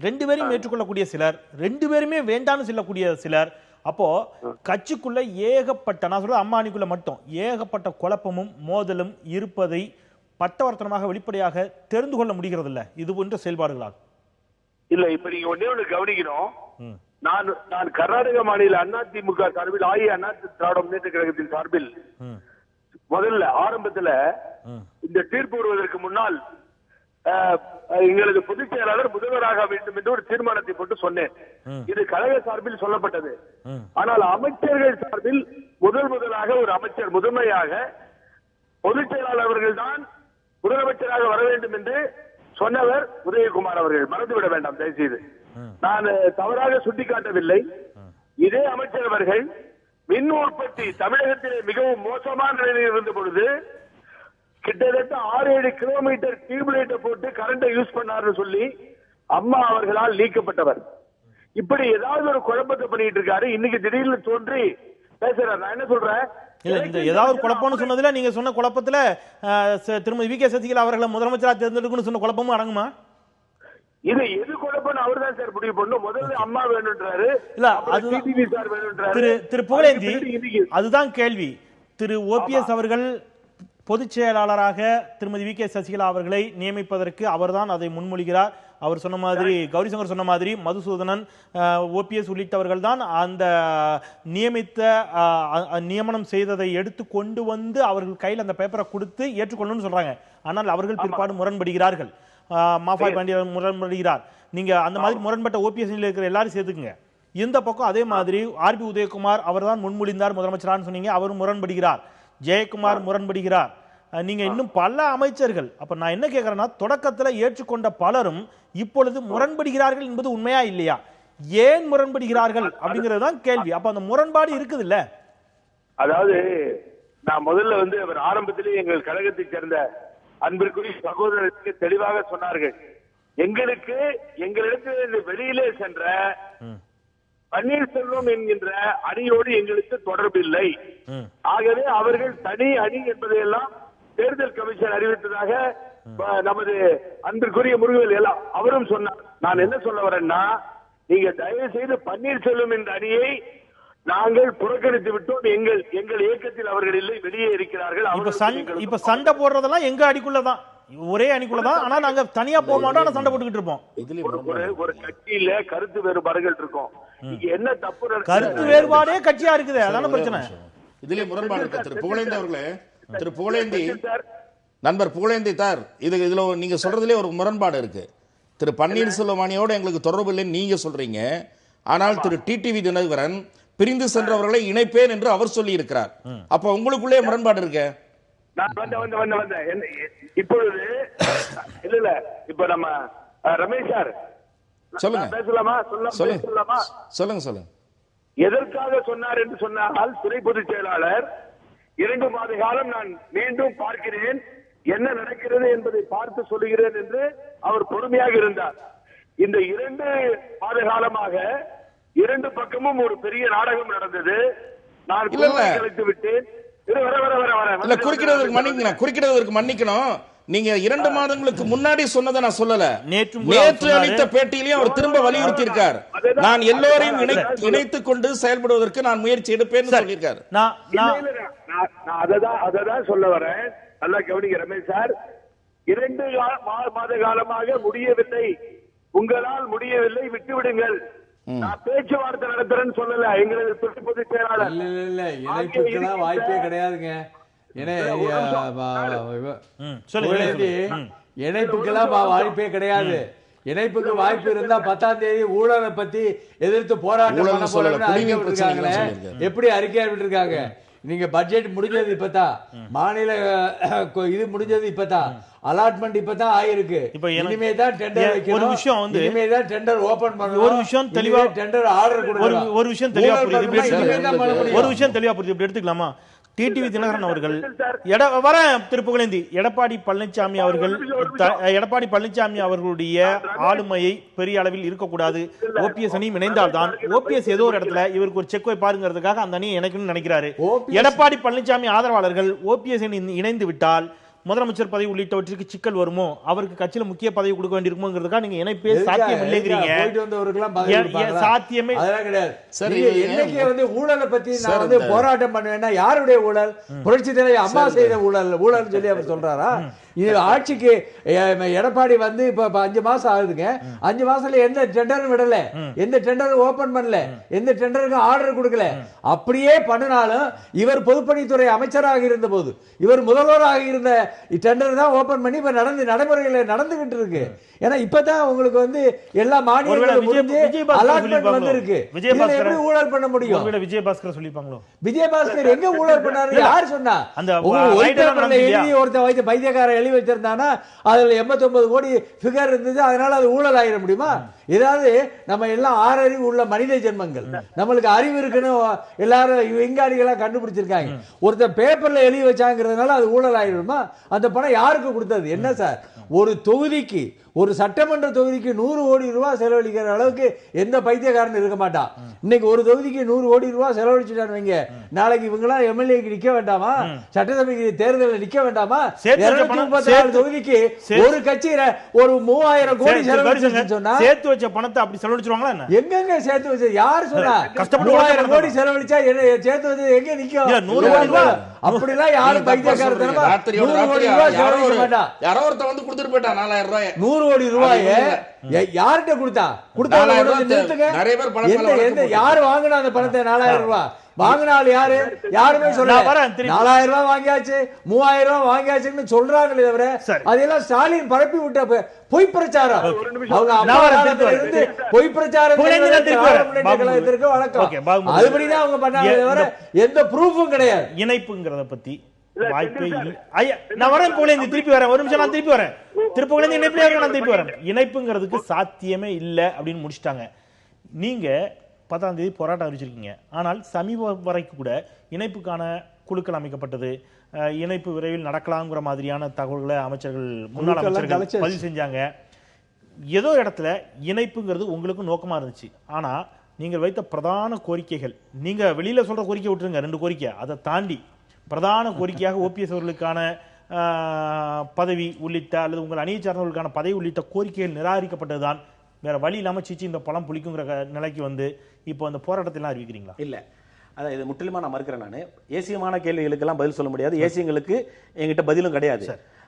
2 பேரையும் ஏற்றுக்கொள்ளக்கூடிய சிலர், 2 பேருமே வேண்டான்னு சொல்லக்கூடிய சிலர். அப்போ கட்சிக்குள்ள ஏகப்பட்ட, நான் சொல்றது அம்மானிக்குள்ள மட்டும் ஏகப்பட்ட குழப்பமும் மோதலும் இருப்பதை பட்டவர்த்தனமாக வெளிப்படையாக தெரிந்து கொள்ள முடிகிறது இல்ல இது போன்ற செயல்பாடுகளால்? இல்ல, இப்ப நீங்க ஒண்ணு கவனிக்கணும். நான் கர்நாடக மாநில அதிமுக சார்பில் அண்ணா திராவிட முன்னேற்ற கழகத்தின் சார்பில் முதல்ல ஆரம்பத்துல இந்த தீர்ப்பு வருவதற்கு முன்னால் எங்களது பொதுச் செயலாளர் முதல்வராக வேண்டும் என்று ஒரு தீர்மானத்தை போட்டு சொன்னேன். இது கழக சார்பில் சொல்லப்பட்டது. ஆனால் அமைச்சர்கள் சார்பில் முதலாக ஒரு அமைச்சர் முதன்மையாக பொதுச் செயலாளர் அவர்கள் தான் முதலமைச்சராக வர வேண்டும் என்று சொன்னவர் உதயகுமார் அவர்கள். மறந்துவிட வேண்டாம் தயவுசெய்து, நான் தவறாக சுட்டிக்காட்டவில்லை. இதே அமைச்சர் அவர்கள் மின் உற்பத்தி தமிழகத்திலே மிகவும் மோசமான நிலையில் இருந்த பொழுது கிட்டத்தட்ட 6-7 கிலோமீட்டர் டியூப்லைட்டை போட்டு கரண்டை யூஸ் பண்ணார்னு சொல்லி அம்மா அவர்களால் நீக்கப்பட்டவர். இப்படி ஏதாவது ஒரு குழப்பத்தை பண்ணிட்டு இருக்காரு. இன்னைக்கு திடீர்னு தோன்றி பேசுறாரு. நான் என்ன சொல்றேன், இல்ல இந்த ஏதாவது குழப்பம்னு சொன்னதுல நீங்க சொன்ன குழப்பத்துல திருமதி VK சசிகலா அவர்களை முதலமைச்சராக தேர்ந்தெடுக்கணும்னு சொன்ன குழப்பமும் அடங்குமா? இது எது குழப்பம் அவர் தான் சார் முடிவு பண்ணும். முதல்ல அம்மா வேணும்ன்றாரு, இல்ல அது திரு புகழேந்தி, அதுதான் கேள்வி. திரு OPS அவர்கள் பொதுச் செயலாளராக திருமதி VK சசிகலா அவர்களை நியமிப்பதற்கு அவர்தான் அதை முன்மொழிகிறார். அவர் சொன்ன மாதிரி, கௌரி சங்கர் சொன்ன மாதிரி, மதுசூதனன், OPS உள்ளிட்டவர்கள் தான் அந்த நியமனம் செய்ததை எடுத்து கொண்டு வந்து அவர்கள் கையில் அந்த பேப்பரை கொடுத்து ஏற்றுக்கொள்ளணும்னு சொல்றாங்க. ஆனால் அவர்கள் பிற்பாடு முரண்படுகிறார்கள். மாஃபாய் பாண்டியன் முரண்படுகிறார். நீங்க அந்த மாதிரி முரண்பட்ட OPS இருக்கிற எல்லாரும் சேர்த்துக்குங்க. இந்த பக்கம் அதே மாதிரி RB உதயகுமார் அவர் தான் முன்மொழிந்தார் முதலமைச்சரான்னு சொன்னீங்க, அவரும் முரண்படுகிறார். ஜெயக்குமார் முரண்படுகிறார். நீங்க இன்னும் பல அமைச்சர்கள். அப்ப நான் என்ன கேட்கிறேன்னா, தொடக்கத்துல ஏற்றுக்கொண்ட பலரும் இப்பொழுது முரண்படுகிறார்கள் என்பது உண்மையா இல்லையா? ஏன் முரண்படுகிறார்கள் அப்படிங்கிறது தான் கேள்வி. அப்ப அந்த முரண்பாடு இருக்குது இல்ல? அதாவது நான் முதல்ல அவர் ஆரம்பத்திலேயே எங்கள் கழகத்தை சேர்ந்த அன்பிற்குரிய சகோதரருக்கு தெளிவாக சொன்னார்கள், எங்களிடத்தில் வெளியிலே சென்ற பன்னீர்செல்வம் என்கின்ற அணியோடு எங்களுக்கு தொடர்பு இல்லை. ஆகவே அவர்கள் தனி அணி என்பதையெல்லாம் தேர்தல் கமிஷன் அறிவித்ததாக நமது அன்பிற்குரிய முருகவேல் எல்லாம் அவரும் சொன்னார். நான் என்ன சொல்ல வரேன்னா, நீங்க தயவு செய்து பன்னீர்செல்வம் என்ற அணியை நாங்கள் புறக்கணித்து விட்டோம். எங்கள் இயக்கத்தில் அவர்கள் இல்லை, வெளியே இருக்கிறார்கள். இப்ப சண்டை போடுறதெல்லாம் எங்க அடிக்குள்ளதான், ஒரே அணிக்குள்ளதான். ஆனா நாங்க தனியா போக மாட்டோம், சண்டை போட்டுக்கிட்டு இருப்போம். ஒரு கட்சியில கருத்து வேறுபாடுகள் இருக்கும். இங்க என்ன தப்பு? கருத்து வேறுபாடே கட்சியா இருக்குது, அதான பிரச்சனை. இதுல முரண்பாடு இருக்கு. திரு புகழேந்தி அவர்களே, திரு புகழேந்தி நண்பர் புகழேந்தி தார், இதுல நீங்க சொல்றதுல ஒரு முரண்பாடு இருக்கு. திரு பன்னீர்செல்வம் அணியோட எங்களுக்கு தொடர்பு இல்லைன்னு நீங்க சொல்றீங்க. ஆனால் திரு டிடிவி தினகரன் பிரிந்து சென்றவர்களை இணைப்பேன் என்று அவர் சொல்லி இருக்கிறார். அப்ப உங்களுக்குள்ளே முரண்பாடு இருக்கு. இப்பொழுது இல்ல இப்ப நம்ம ரமேஷ் சார் சொல்லுங்க, பேசலாமா? சொல்லுங்க. எதற்காக சொன்னார் என்று சொன்னால், துணை பொதுச் செயலாளர் 2 மாத காலம் நான் மீண்டும் பார்க்கிறேன், என்ன நடக்கிறது என்பதை பார்த்து சொல்லுகிறேன் என்று அவர் பொறுமையாக இருந்தார். இந்த 2 மாத காலமாக 2 பக்கமும் ஒரு பெரிய நாடகம் நடந்தது. நான் கலைத்து விட்டேன். குறுக்கிடுவதற்கு மன்னிக்கணும். நீங்க 2 மாதங்களுக்கு முன்னாடி சொன்னதை நான் சொல்லல. நேற்று அளித்த பேட்டியிலையும் அவர் திரும்ப வலியுறுத்தி இருக்கார். நான் எல்லோரையும் இணைத்துக் கொண்டு செயல்படுவதற்கு நான் முயற்சி எடுப்பேன்னு சொல்லியிருக்காரு. அததான் சொல்ல வரேன். நல்லா கவனிங்க ரமேஷ் சார். 2 மாத காலமாக முடியவில்லை, உங்களால் முடியவில்லை, விட்டுவிடுங்கள். நான் பேச்சுவார்த்தை நடத்துறேன்னு சொல்லல. எங்களது துணை பொதுச் செயலாளர் இணைப்புக்கெல்லாம் வாய்ப்பே கிடையாதுங்க. இணைப்புக்கெல்லாம் வாய்ப்பே கிடையாது. இணைப்புக்கு வாய்ப்பு இருந்தா 10ஆம் தேதி ஊழலை பத்தி எதிர்த்து போராட்டம் பண்ண போறோம்னு அறிக்கை விட்டுருக்காங்களே. எப்படி அறிக்கை விட்டுருக்காங்க? நீங்க பட்ஜெட் முடிஞ்சது இப்பதான், மாநில இது முடிஞ்சது இப்பதான், அலாட்மெண்ட் இப்பதான் ஆயிருக்கு. இனிமே தான் டெண்டர் வைக்கணும். ஒரு விஷயம் வந்து இனிமே தான் டெண்டர் ஓபன் பண்ணணும். ஒரு விஷயம் தெளிவா டெண்டர் ஆர்டர் கொடுக்கணும். ஒரு விஷயம் தெளிவா புரியுது. ஒரு விஷயம் தெளிவா புரியுது. இப்படி எடுத்துக்கலாமா? டிடிவி தினகரன் அவர்கள் திரு புகழேந்தி எடப்பாடி பழனிசாமி அவர்களுடைய ஆளுமையை பெரிய அளவில் இருக்கக்கூடாது, ஓபிஎஸ் அணியும் இணைந்தால்தான், ஓபிஎஸ் ஏதோ ஒரு இடத்துல இவருக்கு ஒரு செக் வைப்பாருங்கிறதுக்காக அந்த அணியை இணைக்கணும்னு நினைக்கிறாரு. எடப்பாடி பழனிசாமி ஆதரவாளர்கள் ஓபிஎஸ் அணி இணைந்து விட்டால் முதலமைச்சர் பதவி உள்ளிட்டவற்றிற்கு சிக்கல் வருமோ, அவருக்கு கட்சியில முக்கிய பதவி கொடுக்க வேண்டியிருக்குமோங்கிறதுக்காக நீங்க இணைப்பே சாத்தியம் இல்லைங்கிறீங்க. சாத்தியமே கிடையாது. என்னைக்கு வந்து ஊழலை பத்தி நான் வந்து போராட்டம் பண்ணுவேன்னா, யாருடைய ஊழல்? புரட்சி தலைவர் அம்மா செய்த ஊழல் சொல்லி அவர் சொல்றாரா? இது ஆட்சிக்கு எடப்பாடி வந்து இப்ப 5 மாசம் ஆகுதுங்க. 5 மாசத்துல எந்த டெண்டரும் விடல, எந்த டெண்டரும் ஓபன் பண்ணல, எந்த டெண்டருக்கும் ஆர்டர் கொடுக்கல. அப்படியே பண்ணினாலும் இவர் பொதுப்பணித்துறை அமைச்சராக இருந்த போது, இவர் முதல்வராக இருந்த டெண்டர் தான் ஓபன் பண்ணி இப்ப நடைமுறையில நடந்துகிட்டு இருக்கு. ஏன்னா இப்பதான் உங்களுக்கு வந்து எல்லா மாநிலங்களும் முடிஞ்சு அலாட்மெண்ட் வந்திருக்கு. எப்படி ஊழல் பண்ண முடியும்? விஜயபாஸ்கர் சொல்லிப்பாங்களோ? விஜயபாஸ்கர் எங்க ஊழல் பண்ணாரு? யார் சொன்னா? எழுதி ஒருத்த பைத்தியக்கார எழுதி வச்சிருந்தானா அதுல 89 கோடி ஃபிகர் இருந்தது, அதனால அது ஊழல் ஆயிட முடியுமா? ஏதாவது நம்ம எல்லாம் ஆறறிவு உள்ள மனித ஜென்மங்கள், நம்மளுக்கு அறிவு இருக்குன்னு எல்லாரும் விஞ்ஞானிகளா கண்டுபிடிச்சிருக்காங்க. ஒருத்தர் பேப்பர்ல எழுதி வச்சாங்கிறதுனால அது ஊழல் ஆயிடுமா? அந்த பணம் யாருக்கு கொடுத்தது? என்ன சார், ஒரு தொகுதிக்கு, ஒரு சட்டமன்ற தொகுதிக்கு 100 கோடி ரூபாய் செலவழிக்கிற அளவுக்கு எந்த பைத்தியக்காரன் இருக்க மாட்டான். இன்னைக்கு ஒரு தொகுதிக்கு 100 கோடி ரூபாய் செலவழிச்சுட்டான்னு வைங்க, நாளைக்கு இவங்களாம் எம்எல்ஏக்கு நிக்க வேண்டாமா? சட்டசபைக்கு தேர்தலில் நிக்க வேண்டாமா? 234 தொகுதிக்கு ஒரு கட்சி ஒரு 3000 கோடி செலவழிச்சு சொன்னா சேர்த்து வச்ச பணத்தை அப்படி செலவழிச்சிருவாங்களா? என்ன எங்க சேர்த்து வச்ச? யார் சொன்னா? 3000 கோடி செலவழிச்சா சேர்த்து வச்சது எங்க நிக்கும்? 100 கோடி ரூபாய் அப்படிலாம் யாரும் பைத்தியக்காரத்தனமா 100 கோடி ரூபாய் செலவழிக்க மாட்டான். யாரோ ஒருத்தர் வந்து கொடுத்துட்டு போயிட்டான் 4000 ரூபாய். 100 கோடி ரூபாய் யார்கிட்ட கொடுத்தா? யாரு வாங்கினா அந்த பணத்தை? 4000 ரூபாய் வாங்கினாலும் யாரு? யாருமே சொல்ல. 4000 ரூபாய் வாங்கியாச்சு, 3000 ரூபாய் வாங்கியாச்சுன்னு சொல்றாங்களே தவிர அதெல்லாம் ஸ்டாலின் பரப்பி விட்ட பொய் பிரச்சாரம். அவங்க இருந்து பொய் பிரச்சாரம் கழகத்திற்கு வணக்கம், அதுபடிதான் அவங்க பண்ணாங்க தவிர எந்த ப்ரூஃபும் கிடையாது. இணைப்புங்கிறத பத்தி வாய்ப்பே இல்லை. நான் வரேன் புகழேந்தி, திருப்பி வரேன். ஒரு நிமிஷம், நான் திருப்பி வரேன். புகழேந்தி இணைப்புல நான் திருப்பி வரேன். இணைப்புங்கிறதுக்கு சாத்தியமே இல்லை அப்படின்னு முடிச்சிட்டாங்க. நீங்க 10ஆம் தேதி போராட்டம் அறிவிச்சிருக்கீங்க. ஆனால் சமீப வரைக்கும் கூட இணைப்புக்கான குழுக்கள் அமைக்கப்பட்டது, இணைப்பு விரைவில் நடக்கலாம்ங்கிற மாதிரியான தகவல்களை அமைச்சர்கள், முன்னாள் அமைச்சர்கள் பதிவு செஞ்சாங்க. ஏதோ இடத்துல இணைப்புங்கிறது உங்களுக்கு நோக்கமா இருந்துச்சு. ஆனா நீங்கள் வைத்த பிரதான கோரிக்கைகள், நீங்க வெளியில சொல்ற கோரிக்கை விட்டுருங்க, 2 கோரிக்கை, அதை தாண்டி பிரதான கோரிக்கையாக ஓபிஎஸ் அவர்களுக்கான பதவி உள்ளிட்ட அல்லது உங்கள் அணியை சார்ந்தவர்களுக்கான பதவி உள்ளிட்ட கோரிக்கைகள் நிராகரிக்கப்பட்டதுதான் வேற வழி இல்லாம சீச்சி இந்த பழம் புளிக்குங்கிற நிலைக்கு வந்து இப்போ அந்த போராட்டத்தெல்லாம் அறிவிக்கிறீங்களா? இல்ல அதான் இது முற்றிலுமா நான் மறுக்கிறேன். நான் ஏசியமான கேள்விகளுக்கெல்லாம் பதில் சொல்ல முடியாது. ஏசியங்களுக்கு எங்கிட்ட பதிலும் கிடையாது.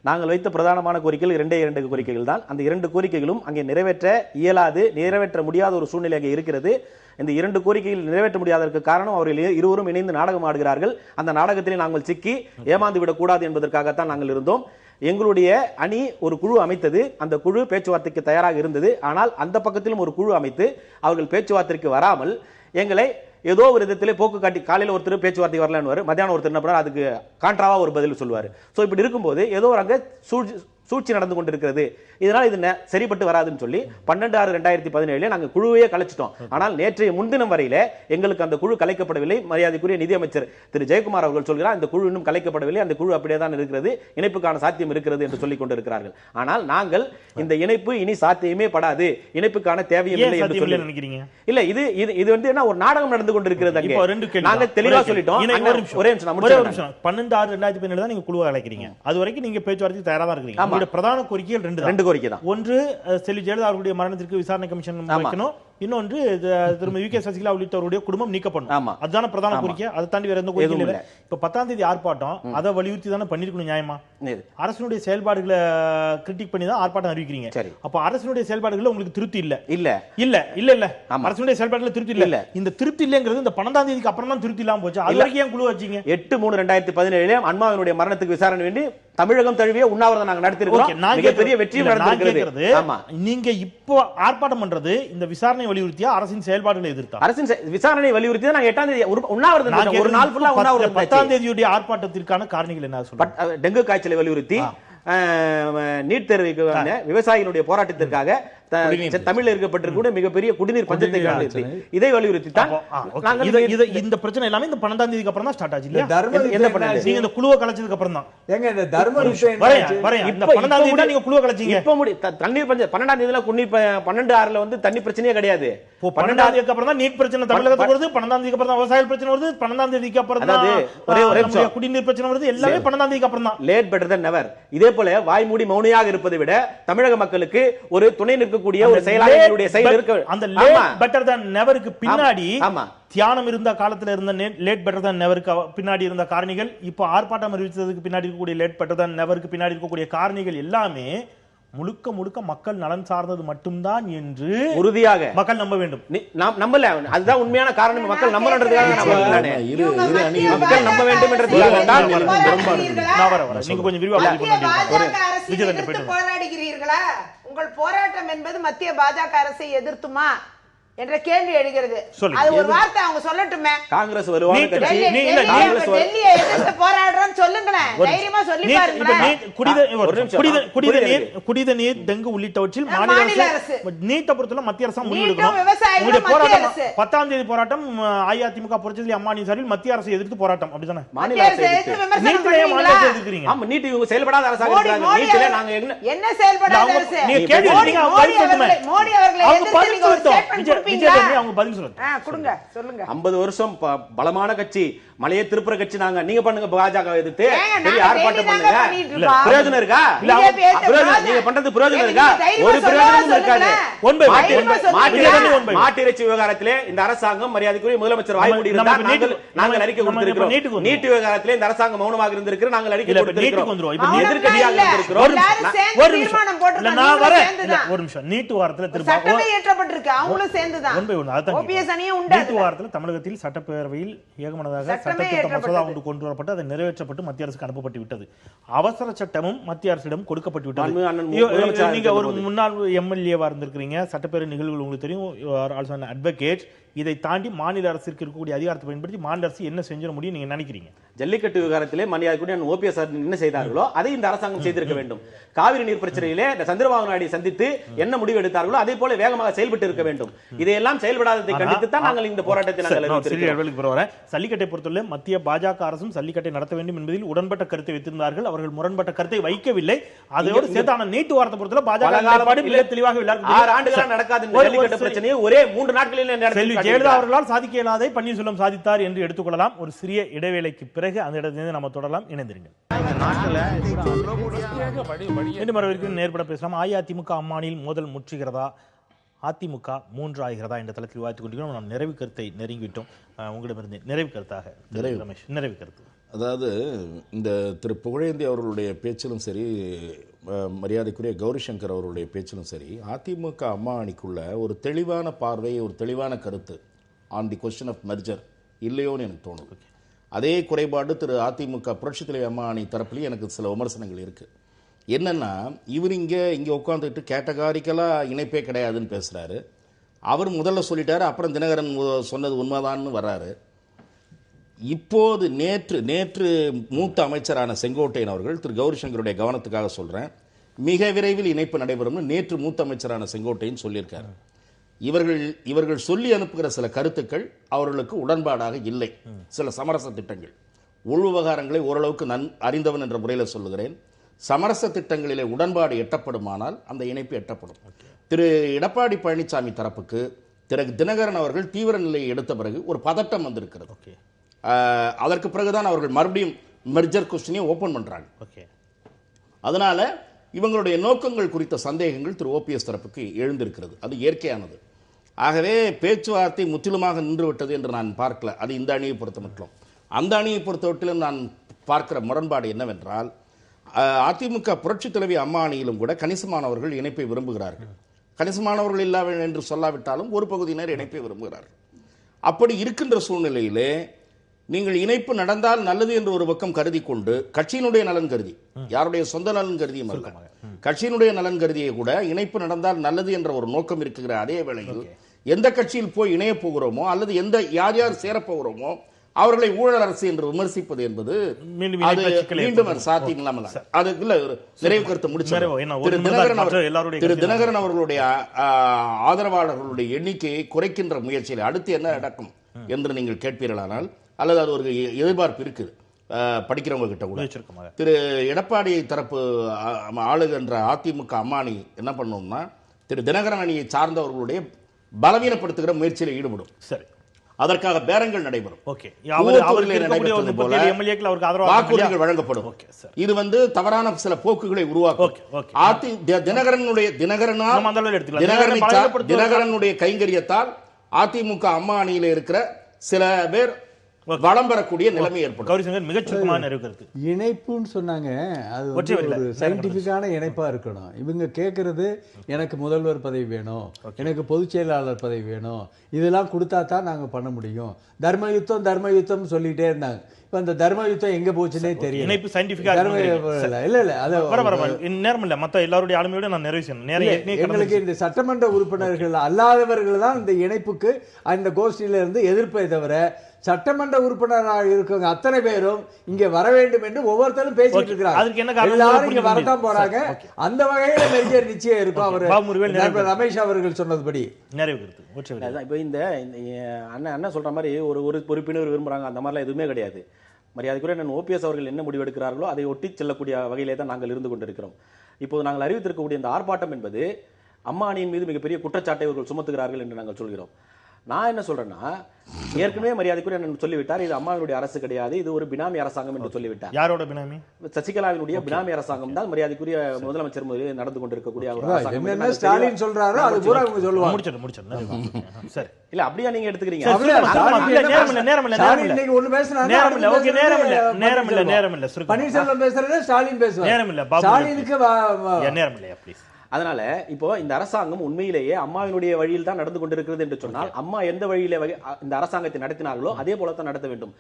நாங்கள் வைத்த பிரதானமான கோரிக்கைகள் 2 கோரிக்கைகள் தான். அந்த 2 கோரிக்கைகளும் அங்கே நிறைவேற்ற இயலாது, நிறைவேற்ற முடியாத ஒரு சூழ்நிலை அங்கே இருக்கிறது. இந்த 2 கோரிக்கைகள் நிறைவேற்ற முடியாததற்கு காரணம் அவர்கள் இருவரும் இணைந்து நாடகம் ஆடுகிறார்கள். அந்த நாடகத்திலே நாங்கள் சிக்கி ஏமாந்து விடக்கூடாது என்பதற்காகத்தான் நாங்கள் இருந்தோம். எங்களுடைய அணி ஒரு குழு அமைத்தது. அந்த குழு பேச்சுவார்த்தைக்கு தயாராக இருந்தது. ஆனால் அந்த பக்கத்திலும் ஒரு குழு அமைத்து அவர்கள் பேச்சுவார்த்தைக்கு வராமல் எங்களை ஏதோ ஒரு விதத்திலே போக்கு காட்டி, காலையில் ஒருத்தர் பேச்சுவார்த்தை வரலன்னு மத்தியானம் ஒருத்தர் என்ன பண்ணார், அதுக்கு கான்ட்ராவா ஒரு பதில் சொல்லுவார். ஸோ இப்படி இருக்கும்போது ஏதோ ஒரு அங்கே சூழ்ச்சி நடந்து கொண்டிருக்கிறது, இதனால் இது சரிப்பட்டு வராதுன்னு சொல்லி 12/6/2017 நாங்கள் குழுவையே கலைச்சிட்டோம். ஆனால் நேற்றைய முன்தினம் வரையில எங்களுக்கு அந்த குழு கலைக்கப்படவில்லை. மரியாதைக்குரிய நிதியமைச்சர் திரு ஜெயக்குமார் அவர்கள் சொல்கிறார் இந்த குழு இன்னும் கலைக்கப்படவில்லை, அந்த குழு அப்படியே தான் இருக்கிறது, இணைப்புக்கான சாத்தியம் இருக்கிறது என்று சொல்லிக் கொண்டிருக்கிறார்கள். ஆனால் நாங்கள் இந்த இணைப்பு இனி சாத்தியமே படாது, இணைப்புக்கான தேவையும் இல்லை என்று சொல்லி நினைக்கிறீங்க. இல்ல இது இது வந்து என்ன ஒரு நாடகம் நடந்து கொண்டிருக்கிறது. அங்கே நாங்கள் தெளிவா சொல்லிட்டோம். ஒரே நிமிஷம் 12/6/2017 தான் நீங்க குழுவை அழைக்கிறீங்க. அது வரைக்கும் நீங்க பேச்சுவார்த்தைக்கு தயாரா தான் இருக்கீங்க. பிரதான கோரிக்கைகள் 2 கோரிக்கை தான். ஒன்று செல்வி ஜெயலலிதா அவர்களுடைய மரணத்திற்கு விசாரணை கமிஷன் வைக்கணும், இன்னொன்று திருமதி வி.கே. சசிகலா உள்ளிட்டவருடைய குடும்பம் நீக்கப்படும். அதுதான பிரதான கோரிக்கை. அதை தாண்டி வேற எந்த கோரிக்கை இல்லை. இப்ப 10ஆம் தேதி ஆர்ப்பாட்டம் அதை வலியுறுத்தி தானே பண்ணிருக்கணும். நியாயமா அரசினுடைய செயல்பாடுகளை கிரிட்டிக் பண்ணி தான் ஆர்ப்பாட்டம் அறிவிக்கிறீங்க. அப்ப அரசினுடைய செயல்பாடுகள் உங்களுக்கு திருப்தி இல்ல? இல்ல இல்ல இல்ல இல்ல அரசினுடைய செயல்பாடுகள் திருப்தி இல்ல. இந்த திருப்தி இல்லங்கிறது இந்த 12ஆம் தேதிக்கு அப்புறம் தான் திருப்தி இல்லாம போச்சு. அது வரைக்கும் ஏன் குழு வச்சீங்க? 8/3/2017 அன்மாவினுடைய மரணத்துக்கு விசாரணை வேண்டி தமிழகம் தழுவிய உண்ணாவிரதம் நாங்க நடத்திருக்கிறோம். மிகப்பெரிய வெற்றியும் நடந்திருக்கிறது. நீங்க இப்போ ஆர்ப்பாட்டம் பண்றது இந்த விசாரணை வலியுறுத்தியா அரசின் செயல்பாடுகளை எதிர்த்தா? அரசின் விசாரணை வலியுறுத்தி தான் நாங்க 8ஆம் தேதி உண்ணாவிரதம், ஒரு நாள் ஃபுல்லா உண்ணாவிரதம். 10ஆம் தேதியுடைய ஆர்ப்பாட்டத்திற்கான காரணங்கள் என்ன சொல்லுங்க? டெங்கு காய்ச்சலை வலியுறுத்தி, நீட் தேர்வுக்கு விவசாயிகளுடைய போராட்டத்திற்காக தமிழில் இருக்கப்பட்டிருக்க மிகப்பெரிய குடிநீர் பஞ்சத்தை காண்பித்து இதை வலியுறுத்தி தான் இந்த பிரச்சனை எல்லாமே இந்த 12ஆம் தேதிக்கு அப்புறம் தான் ஸ்டார்ட் ஆச்சு இல்லையா? நீங்க இந்த குழுவை கலைச்சதுக்கு அப்புறம் தான் எங்க இந்த தர்ம விஷயம் இந்த 12ஆம் தேதி தான் நீங்க குழுவை கலைச்சீங்க. இப்ப தண்ணீர் பஞ்சம் 12ஆம் தேதியில குடிநீர் 12/6 வந்து தண்ணி பிரச்சனையே கிடையாது. 12ஆம் தேதிக்கு அப்புறம் தான் நீட் பிரச்சனை தமிழகத்துக்கு வருது, 12ஆம் தேதிக்கு அப்புறம் தான் விவசாய பிரச்சனை வருது, 12ஆம் தேதிக்கு அப்புறம் தான் குடிநீர் பிரச்சனை வருது. எல்லாமே 12ஆம் தேதிக்கு அப்புறம் தான். லேட் பெட்டர் தென் நெவர். இதே போல வாய்மூடி மௌனியாக இருப்பதை விட தமிழக மக்களுக்கு ஒரு துணை நிற்கக்கூடிய ஒரு செயலாளர்களுடைய செயல் இருக்க. அந்த லேட் பெட்டர் தென் நெவருக்கு பின்னாடி தியானம் இருந்த காலத்துல இருந்த லேட் பெட்டர் தென் நெவருக்கு பின்னாடி இருந்த காரணிகள், இப்போ ஆர்ப்பாட்டம் அறிவிச்சதுக்கு பின்னாடி இருக்கக்கூடிய லேட் பெட்டர் தென் நெவருக்கு பின்னாடி இருக்கக்கூடிய காரணிகள் எல்லாமே முழுக்க முழுக்க மக்கள் நலன் சார்ந்தது மட்டும்தான் என்று உறுதியாக மக்கள் நம்ப வேண்டும். நம்பல, அதுதான் உண்மையான காரணம். மக்கள் நம்பணுன்றதுக்காக மக்கள் நம்ப வேண்டும் என்றதுக்காக நீங்க கொஞ்சம் விரிவாக போராடுகிறீர்களா? உங்கள் போராட்டம் என்பது மத்திய பாஜக அரசை எதிர்த்துமா என்ற கேள்வி எழுகிறது. அது ஒரு வார்த்தை அவங்க சொல்லட்டுமே. காங்கிரஸ் வருவாங்க போராடுறோம் சொல்லுங்களேன், தைரியமா சொல்லி பாருங்க. குடித நீர் டெங்கு உள்ளிட்டவற்றில் மாநில அரசு நீட்டை பொறுத்தவரை மத்திய அரசு முடிவெடுக்கணும். 10ஆம் தேதி போராட்டம் அஇஅதிமுக புரட்சி அம்மானி சார்பில் மத்திய அரசை எதிர்த்து போராட்டம், அப்படித்தானே? மாநில அரசு எதிர்க்கிறீங்க. நீட்டு செயல்படாத அரசாங்கம். என்ன செயல்படாத அரசு? மோடி அவர்களை அவங்க பதில் சொல்லுங்க சொல்லுங்க. 50 வருஷம் பலமான கட்சி, மலையை திருப்புற கட்சி. நாங்க நீங்க பண்ணுங்க பாஜக எதிர்த்து பெரிய ஆர்ப்பாட்டம் பண்ணுங்க. பிரயோஜனம் இருக்கா? நீங்க பண்றது பிரயோஜனம் இருக்கா? ஒரு பிரயோஜனமும் இருக்காது. மாட்டு இறைச்சி விவகாரத்திலே இந்த அரசாங்கம் மரியாதைக்குரிய முதலமைச்சர் வாய்மூடி இருந்தார். நாங்கள் அறிக்கை கொடுத்திருக்கிறோம். நீட்டு விவகாரத்திலே இந்த அரசாங்கம் மௌனமாக இருந்திருக்கிறது. நாங்கள் அறிக்கை கொடுத்திருக்கிறோம். எதிர்க்கட்சியாக இருந்திருக்கிறோம். ஒரு நிமிஷம். நீட்டு வாரத்தில் சட்டமே இயற்றப்பட்டிருக்கு, அவங்களும் சேர்ந்துதான். தமிழகத்தில் சட்டப்பேரவையில் ஏகமனதாக சட்டத்திருத்த மசோதா ஒன்று கொண்டு வரப்பட்டு அதை நிறைவேற்றப்பட்டு மத்திய அரசுக்கு அனுப்பப்பட்டு விட்டது. அவசர சட்டமும் மத்திய அரசிடம் கொடுக்கப்பட்டு விட்டது. நீங்க ஒரு முன்னாள் எம்எல்ஏவா இருந்திருக்கிறீங்க, சட்டப்பேரவை நிகழ்வுகள் உங்களுக்கு தெரியும், அட்வொகேட். இதை தாண்டி மாநில அரசிற்கு இருக்கக்கூடிய அதிகாரத்தை பயன்படுத்தி மாநில அரசு என்ன செஞ்சிட முடியும் நீங்க நினைக்கிறீங்க? ஜல்லிக்கட்டு விவகாரத்திலே மரியாதைக்குரிய ஓபிஎஸ் என்ன செய்தார்களோ அதை இந்த அரசாங்கம் செய்திருக்க வேண்டும். காவிரி நீர் பிரச்சனையிலே சந்திரபாபு நாயுடு சந்தித்து என்ன முடிவு எடுத்தார்களோ அதே போல வேகமாக செயல்பட்டு இருக்க வேண்டும். இதையெல்லாம் செயல்படாததை கண்டித்து தான் நாங்கள் இந்த போராட்டத்தை சல்லிக்கட்டை பொறுத்தவரை மத்திய பாஜக அரசும் சல்லிக்கட்டை நடத்த வேண்டும் என்பதில் உடன்பட்ட கருத்தை வைத்திருந்தார்கள். அவர்கள் முரண்பட்ட கருத்தை வைக்கவில்லை. அதோடு சேர்த்தான நீட்டு வாரத்தை பொறுத்தவரை பாஜக தெளிவாக 6 ஆண்டுகளா நடக்காத ஜல்லிக்கட்டு பிரச்சனையை ஒரே 3 நாட்களில் ஜெயலலிதா அவர்களால் சாதிக்க இயலாதை பன்னீர்செல்வம் சாதித்தார் என்று எடுத்துக்கொள்ளலாம். ஒரு சிறிய இடைவேளைக்கு பிறகு அந்த இடத்திலிருந்து நம்ம தொடரலாம். இணைந்திருங்கள். நேர்பட பேசலாம். அஇஅதிமுக அம்மானியில் மோதல் முற்றுகிறதா, அதிமுக 3 ஆகிறதா என்ற தளத்தில் விவாதித்துக் கொண்டிருக்கிறோம். நாம் நிறைவு கருத்தை நெருங்கிவிட்டோம். உங்களிடமிருந்து நிறைவு கருத்தாக ரமேஷ், நிறைவு கருத்து. அதாவது இந்த திரு புகழேந்தி அவர்களுடைய பேச்சிலும் சரி, மரியாதைக்குரிய கௌரி சங்கர் அவர்களுடைய பேச்சிலும் சரி, அதிமுக அம்மா அணிக்குள்ள ஒரு தெளிவான பார்வை, ஒரு தெளிவான கருத்து on the question of merger இல்லையோன்னு எனக்கு தோணுது. அதே குறைபாடு திரு அதிமுக புரட்சித் தலைவி அம்மா அணி தரப்புலையும் எனக்கு சில விமர்சனங்கள் இருக்குது. என்னென்னா, இவர் இங்கே உட்காந்துட்டு கேட்டகாரிக்கலாக இணைப்பே கிடையாதுன்னு பேசுகிறாரு. அவர் முதல்ல சொல்லிட்டாரு, அப்புறம் தினகரன் சொன்னது உண்மைதான்னு வர்றாரு. இப்போது நேற்று மூத்த அமைச்சரான செங்கோட்டையன் அவர்கள், திரு கௌரி சங்கருடைய கவனத்துக்காக சொல்கிறேன், மிக விரைவில் இணைப்பு நடைபெறும்னு நேற்று மூத்த அமைச்சரான செங்கோட்டையன் சொல்லியிருக்காரு. இவர்கள் சொல்லி அனுப்புகிற சில கருத்துக்கள் அவர்களுக்கு உடன்பாடாக இல்லை. சில சமரச திட்டங்கள், உள் விவகாரங்களை ஓரளவுக்கு அறிந்தவன் என்ற முறையில் சொல்லுகிறேன். சமரச திட்டங்களிலே உடன்பாடு எட்டப்படுமானால் அந்த இணைப்பு எட்டப்படும். திரு எடப்பாடி பழனிசாமி தரப்புக்கு திரு தினகரன் அவர்கள் தீவிர நிலையை எடுத்த பிறகு ஒரு பதட்டம் வந்திருக்கிறது. அதற்கு பிறகுதான் அவர்கள் மறுபடியும் மெர்ஜர் கொஸ்டினை ஓபன் பண்றாங்க. அதனால இவங்களுடைய நோக்கங்கள் குறித்த சந்தேகங்கள் திரு ஓபிஎஸ் தரப்புக்கு எழுந்திருக்கிறது. அது இயற்கையானது. ஆகவே பேச்சுவார்த்தை முற்றிலுமாக நின்றுவிட்டது என்று நான் பார்க்கல. அது இந்த அணியை பொறுத்த மட்டும். அந்த அணியை பொறுத்தவற்றிலும் நான் பார்க்கிற முரண்பாடு என்னவென்றால், அதிமுக புரட்சி தலைவி அம்மா அணியிலும் கூட கணிசமானவர்கள் இணைப்பை விரும்புகிறார்கள். கணிசமானவர்கள் இல்லாமல் என்று சொல்லாவிட்டாலும் ஒரு பகுதியினர் இணைப்பை விரும்புகிறார்கள். அப்படி இருக்கின்ற சூழ்நிலையிலே நீங்கள் இணைப்பு நடந்தால் நல்லது என்று ஒரு பக்கம் கருதி கொண்டு, கட்சியினுடைய நலன் கருதி, யாருடைய சொந்த நலன் கருதியும் அல்ல, கட்சியினுடைய நலன் கருதியை கூட இணைப்பு நடந்தால் நல்லது என்ற ஒரு நோக்கம் இருக்கிற அதே வேளையில் எந்த கட்சியில் போய் இணைய போகிறோமோ அல்லது யார் யார் சேரப்போகிறோமோ அவர்களை ஊழல் அரசு என்று விமர்சிப்பது என்பது மீண்டும் சாத்தியம் இல்லாமல் அதுக்குள்ள நிறைவு கருத்து முடிச்சார். திரு தினகரன் அவர்களுடைய ஆதரவாளர்களுடைய எண்ணிக்கையை குறைக்கின்ற முயற்சியில் அடுத்து என்ன நடக்கும் என்று நீங்கள் கேட்பீர்களானால், அல்லது அது ஒரு எதிர்பார்ப்பு இருக்குது படிக்கிறவங்க கிட்ட கூட. திரு எடப்பாடி தரப்பு ஆளுகின்ற அதிமுக அம்மானி என்ன பண்ணணும்னா, திரு தினகரன் அணியை சார்ந்தவர்களுடைய பலவீனப்படுத்துகிற முயற்சியில் ஈடுபடும். சரி, அதற்காக பேரங்கள் நடைபெறும். வாக்குறுதிகள் வழங்கப்படும். இது தவறான சில போக்குகளை உருவாக்கும். தினகரனுடைய கைங்கரியத்தால் அதிமுக அம்மா அணியில் இருக்கிற சில பேர் வளம் பெறக்கூடிய நிலைமை ஏற்படும். இணைப்புன்னு சொன்னாங்க, அது ஒரு சயின்டிபிக்கான இணைப்பா இருக்கணும். இவங்க கேட்கறது எனக்கு முதல்வர் பதவி வேணும், எனக்கு பொதுச் செயலாளர் பதவி வேணும், இதெல்லாம் கொடுத்தா தான் நாங்க பண்ண முடியும். தர்ம யுத்தம் சொல்லிட்டே இருந்தாங்க. இப்ப அந்த தர்ம யுத்தம் எங்க போச்சுன்னே தெரியும். இணைப்பு சயின்டிபிக்கா இல்ல அது நேரம் இல்ல. மத்த எல்லாருடைய ஆளுமையோட நான் நிறைவு செய்யணும். எங்களுக்கு இந்த சட்டமன்ற உறுப்பினர்கள் அல்லாதவர்கள் தான் இந்த இணைப்புக்கு அந்த கோஷ்டியில இருந்து எதிர்ப்பை தவிர, சட்டமன்ற உறுப்பினராக இருக்கிறவங்க அத்தனை பேரும் இங்க வர வேண்டும் என்று ஒவ்வொருத்தரும் பேசிட்டு இருக்கிறாங்க. எல்லாரும் இங்க வரதான் போறாங்க. அந்த வகையில மெர்ஜர் நிச்சயம் இருக்கும். அவர் ரமேஷ் அவர்கள் சொன்னதுபடி இப்ப இந்த அண்ணன் சொல்ற மாதிரி ஒரு உறுப்பினர் விரும்புறாங்க, அந்த மாதிரிலாம் எதுவுமே கிடையாது. மரியாதைக்குரிய ஓபிஎஸ் அவர்கள் என்ன முடிவு எடுக்கிறார்களோ அதை ஒட்டி செல்லக்கூடிய வகையிலே தான் நாங்கள் இருந்து கொண்டிருக்கிறோம். இப்போது நாங்கள் அறிவித்திருக்கக்கூடிய இந்த ஆர்ப்பாட்டம் என்பது அம்மா அணியின் மீது மிகப்பெரிய குற்றச்சாட்டை இவர்கள் சுமத்துகிறார்கள் என்று நாங்கள் சொல்கிறோம். நான் என்ன சொல்றேன்னா, ஏற்கனவே மரியாதைக்குரிய சொல்லிவிட்டார், இது அம்மாவினுடைய அரசு கிடையாது, இது ஒரு பினாமி அரசாங்கம் என்று சொல்லிவிட்டார். யாரோட பினாமி? சசிகலாவினுடைய பினாமி அரசாங்கம் தான் மரியாதைக்குரிய முதலமைச்சர் முதலில் நடந்து கொண்டிருக்கக்கூடிய ஸ்டாலின் சொல்றாரு. அது பூரா அவங்க சொல்லுவாங்க. சரி, இல்ல அப்படியா நீங்க எடுத்துக்கிறீங்க? பன்னீர்செல்வம் பேசுறது ஸ்டாலின் பேசுவார். ஸ்டாலினுக்கு நேரம் இல்லையா? ப்ளீஸ். அதனால இப்போ இந்த அரசாங்கம் உண்மையிலேயே அம்மாவினுடைய வழியில் தான் நடந்து கொண்டிருக்கிறது என்று சொன்னால், அம்மா எந்த வழியில இந்த அரசாங்கத்தை நடத்தினார்களோ அதே போலத்தான் நடத்த வேண்டும்.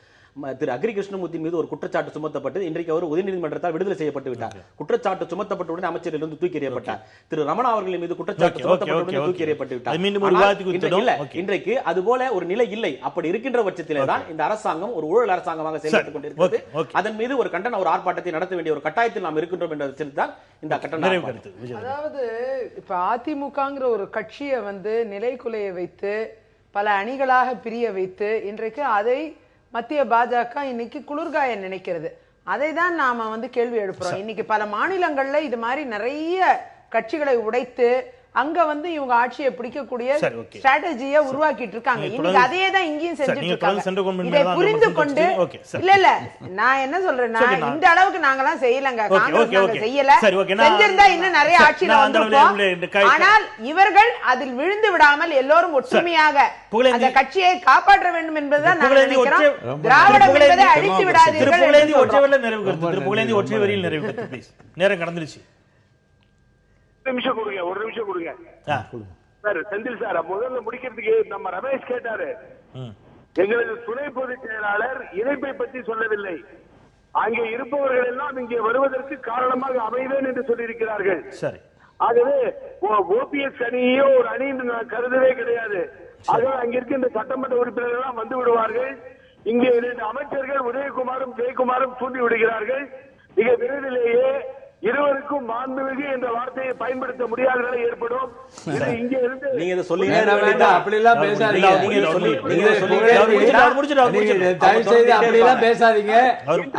திரு அக்ரி கிருஷ்ணமூர்த்தி மீது ஒரு குற்றச்சாட்டு சுமத்தப்பட்டு இன்றைக்கு அவர் உயர்நீதிமன்றத்தால் விடுதலை செய்யப்பட்டு விட்டார். குற்றச்சாட்டு சுமத்தப்பட்டவுடன் அமைச்சரிலிருந்து தூக்கி எறியப்பட்டார். திரு ரமணா அவர்களின் மீது குற்றச்சாட்டு சுமத்தப்பட்டவுடன் தூக்கி எறியப்பட்டு விட்டார். இன்றைக்கு அதுபோல ஒரு நிலை இல்லை. அப்படி இருக்கின்ற பட்சத்திலே தான் இந்த அரசாங்கம் ஒரு ஊழல் அரசாங்கமாக செயல்பட்டுக் கொண்டிருக்கிறது. அதன் மீது ஒரு கண்டன ஒரு ஆர்ப்பாட்டத்தை நடத்த வேண்டிய ஒரு கட்டாயத்தில் நாம் இருக்கின்றோம் என்ற தான் இந்த கட்டணம். அதாவது இப்ப அதிமுகங்கிற ஒரு கட்சியை நிலைக்குலைய வைத்து பல அணிகளாக பிரிய வைத்து இன்றைக்கு அதை மத்திய பாஜக இன்னைக்கு குளிர்காய நினைக்கிறது. அதை தான் நாம கேள்வி எழுப்புறோம். இன்னைக்கு பல மாநிலங்கள்ல இது மாதிரி நிறைய கட்சிகளை உடைத்து அங்க வந்து இவங்க ஆட்சியை பிடிக்கக்கூடிய ஸ்ட்ராட்டஜியை உருவாக்கிட்டு இருக்காங்க. இன்னைக்கு அதையே தான் இங்கேயும் செஞ்சுட்டு இருக்காங்க. இதை புரிந்து கொண்டு இல்ல நான் என்ன சொல்றேன்னா, இந்த அளவுக்கு நாங்கெல்லாம் செய்யலங்க, காங்கிரஸ் செய்யல, செஞ்சிருந்தா இன்னும் நிறைய ஆட்சியில வந்திருப்போம். ஆனால் இவர்கள் அதில் விழுந்து விடாமல் எல்லோரும் ஒற்றுமையாக அந்த கட்சியை காப்பாற்ற வேண்டும் என்பதுதான் நாங்கள் நினைக்கிறோம். திராவிடம் என்பதை அழித்து விடாதீர்கள். ஒற்றை வரியில் நிறைவு நேரம் கடந்துருச்சு. ஒரு நிமிஷம் கொடுங்க சார். செந்தில் சார் முதல்ல முடிக்கிறதுக்கு நம்ம ரமேஷ் கேட்டாரு, எங்களது துணை பொதுச் செயலாளர் இணைப்பை பற்றி சொல்லவில்லை. அங்கே இருப்பவர்கள் எல்லாம் இங்கே வருவதற்கு காரணமாக அமைவேன் என்று சொல்லியிருக்கிறார்கள். ஆகவே ஓபிஎஸ் அணியோ ஒரு அணி நான் கருதவே கிடையாது. ஆகவே அங்கிருக்கின்ற சட்டமன்ற உறுப்பினர்கள் எல்லாம் வந்து விடுவார்கள். இங்கே 2 அமைச்சர்கள் உதயகுமாரும் ஜெயக்குமாரும் தூண்டி விடுகிறார்கள். மிக விரைவிலேயே இருவருக்கும் மாண்புமிகு என்ற வார்த்தையை பயன்படுத்த முடியாத நிலை ஏற்படும். இங்க இருந்து நீங்க இத சொல்லி அப்படி எல்லாம் பேசாதீங்க. தயவு செய்து அப்படி எல்லாம் பேசாதீங்க.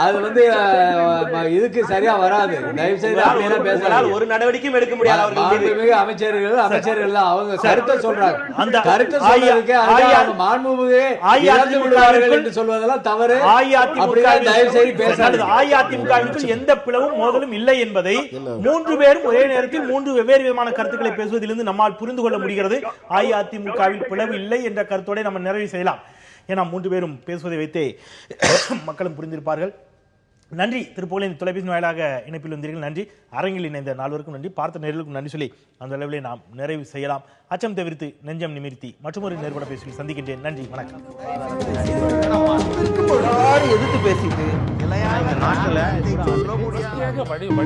அது வந்து இதுக்கு சரியா வராது. தயவு செய்து அப்படி எல்லாம் பேசாதீங்க. ஒரு நடவடிக்கையும் எடுக்க முடியாது. மாண்புமிகு அமைச்சர்கள் அவங்க கருத்தை சொல்றாங்க. அந்த கருத்தை சொல்றதுக்கு அவங்க மாண்புமிகு இறந்து விடுவார்கள் என்று சொல்வதெல்லாம் தவறு. அப்படிதான் தயவு செய்து பேசாதீங்க. அஇஅதிமுகவிற்குள் எந்த பிளவும் மோதலும் இல்லை என்பதை 3 பேரும் ஒரே நேரத்தில் 3 வெவ்வேறு விதமான கருத்துக்களை பேசுவதிலிருந்து நம்மால் புரிந்து கொள்ள முடிகிறது. அஇஅதிமுகவில் பிளவு இல்லை என்ற கருத்தோட நம்ம நிறைவு செய்யலாம். ஏன்னா 3 பேரும் பேசுவதை வைத்தே மக்களும் புரிந்திருப்பார்கள். நன்றி. திருப்புகழேந்தி தொலைபேசி வாயிலாக இணைப்பில் வந்தீர்கள். நன்றி. அரங்கில் இணைந்த 4 நன்றி. பார்த்த நேர்களுக்கும் நன்றி சொல்லி அந்த அளவிலே நாம் நிறைவு செய்யலாம். அச்சம் தவிர்த்து நெஞ்சம் நிமிர்த்தி மற்றொரு நேர்பட பேசி சந்திக்கின்றேன். நன்றி, வணக்கம். எதிர்த்து பேசிட்டு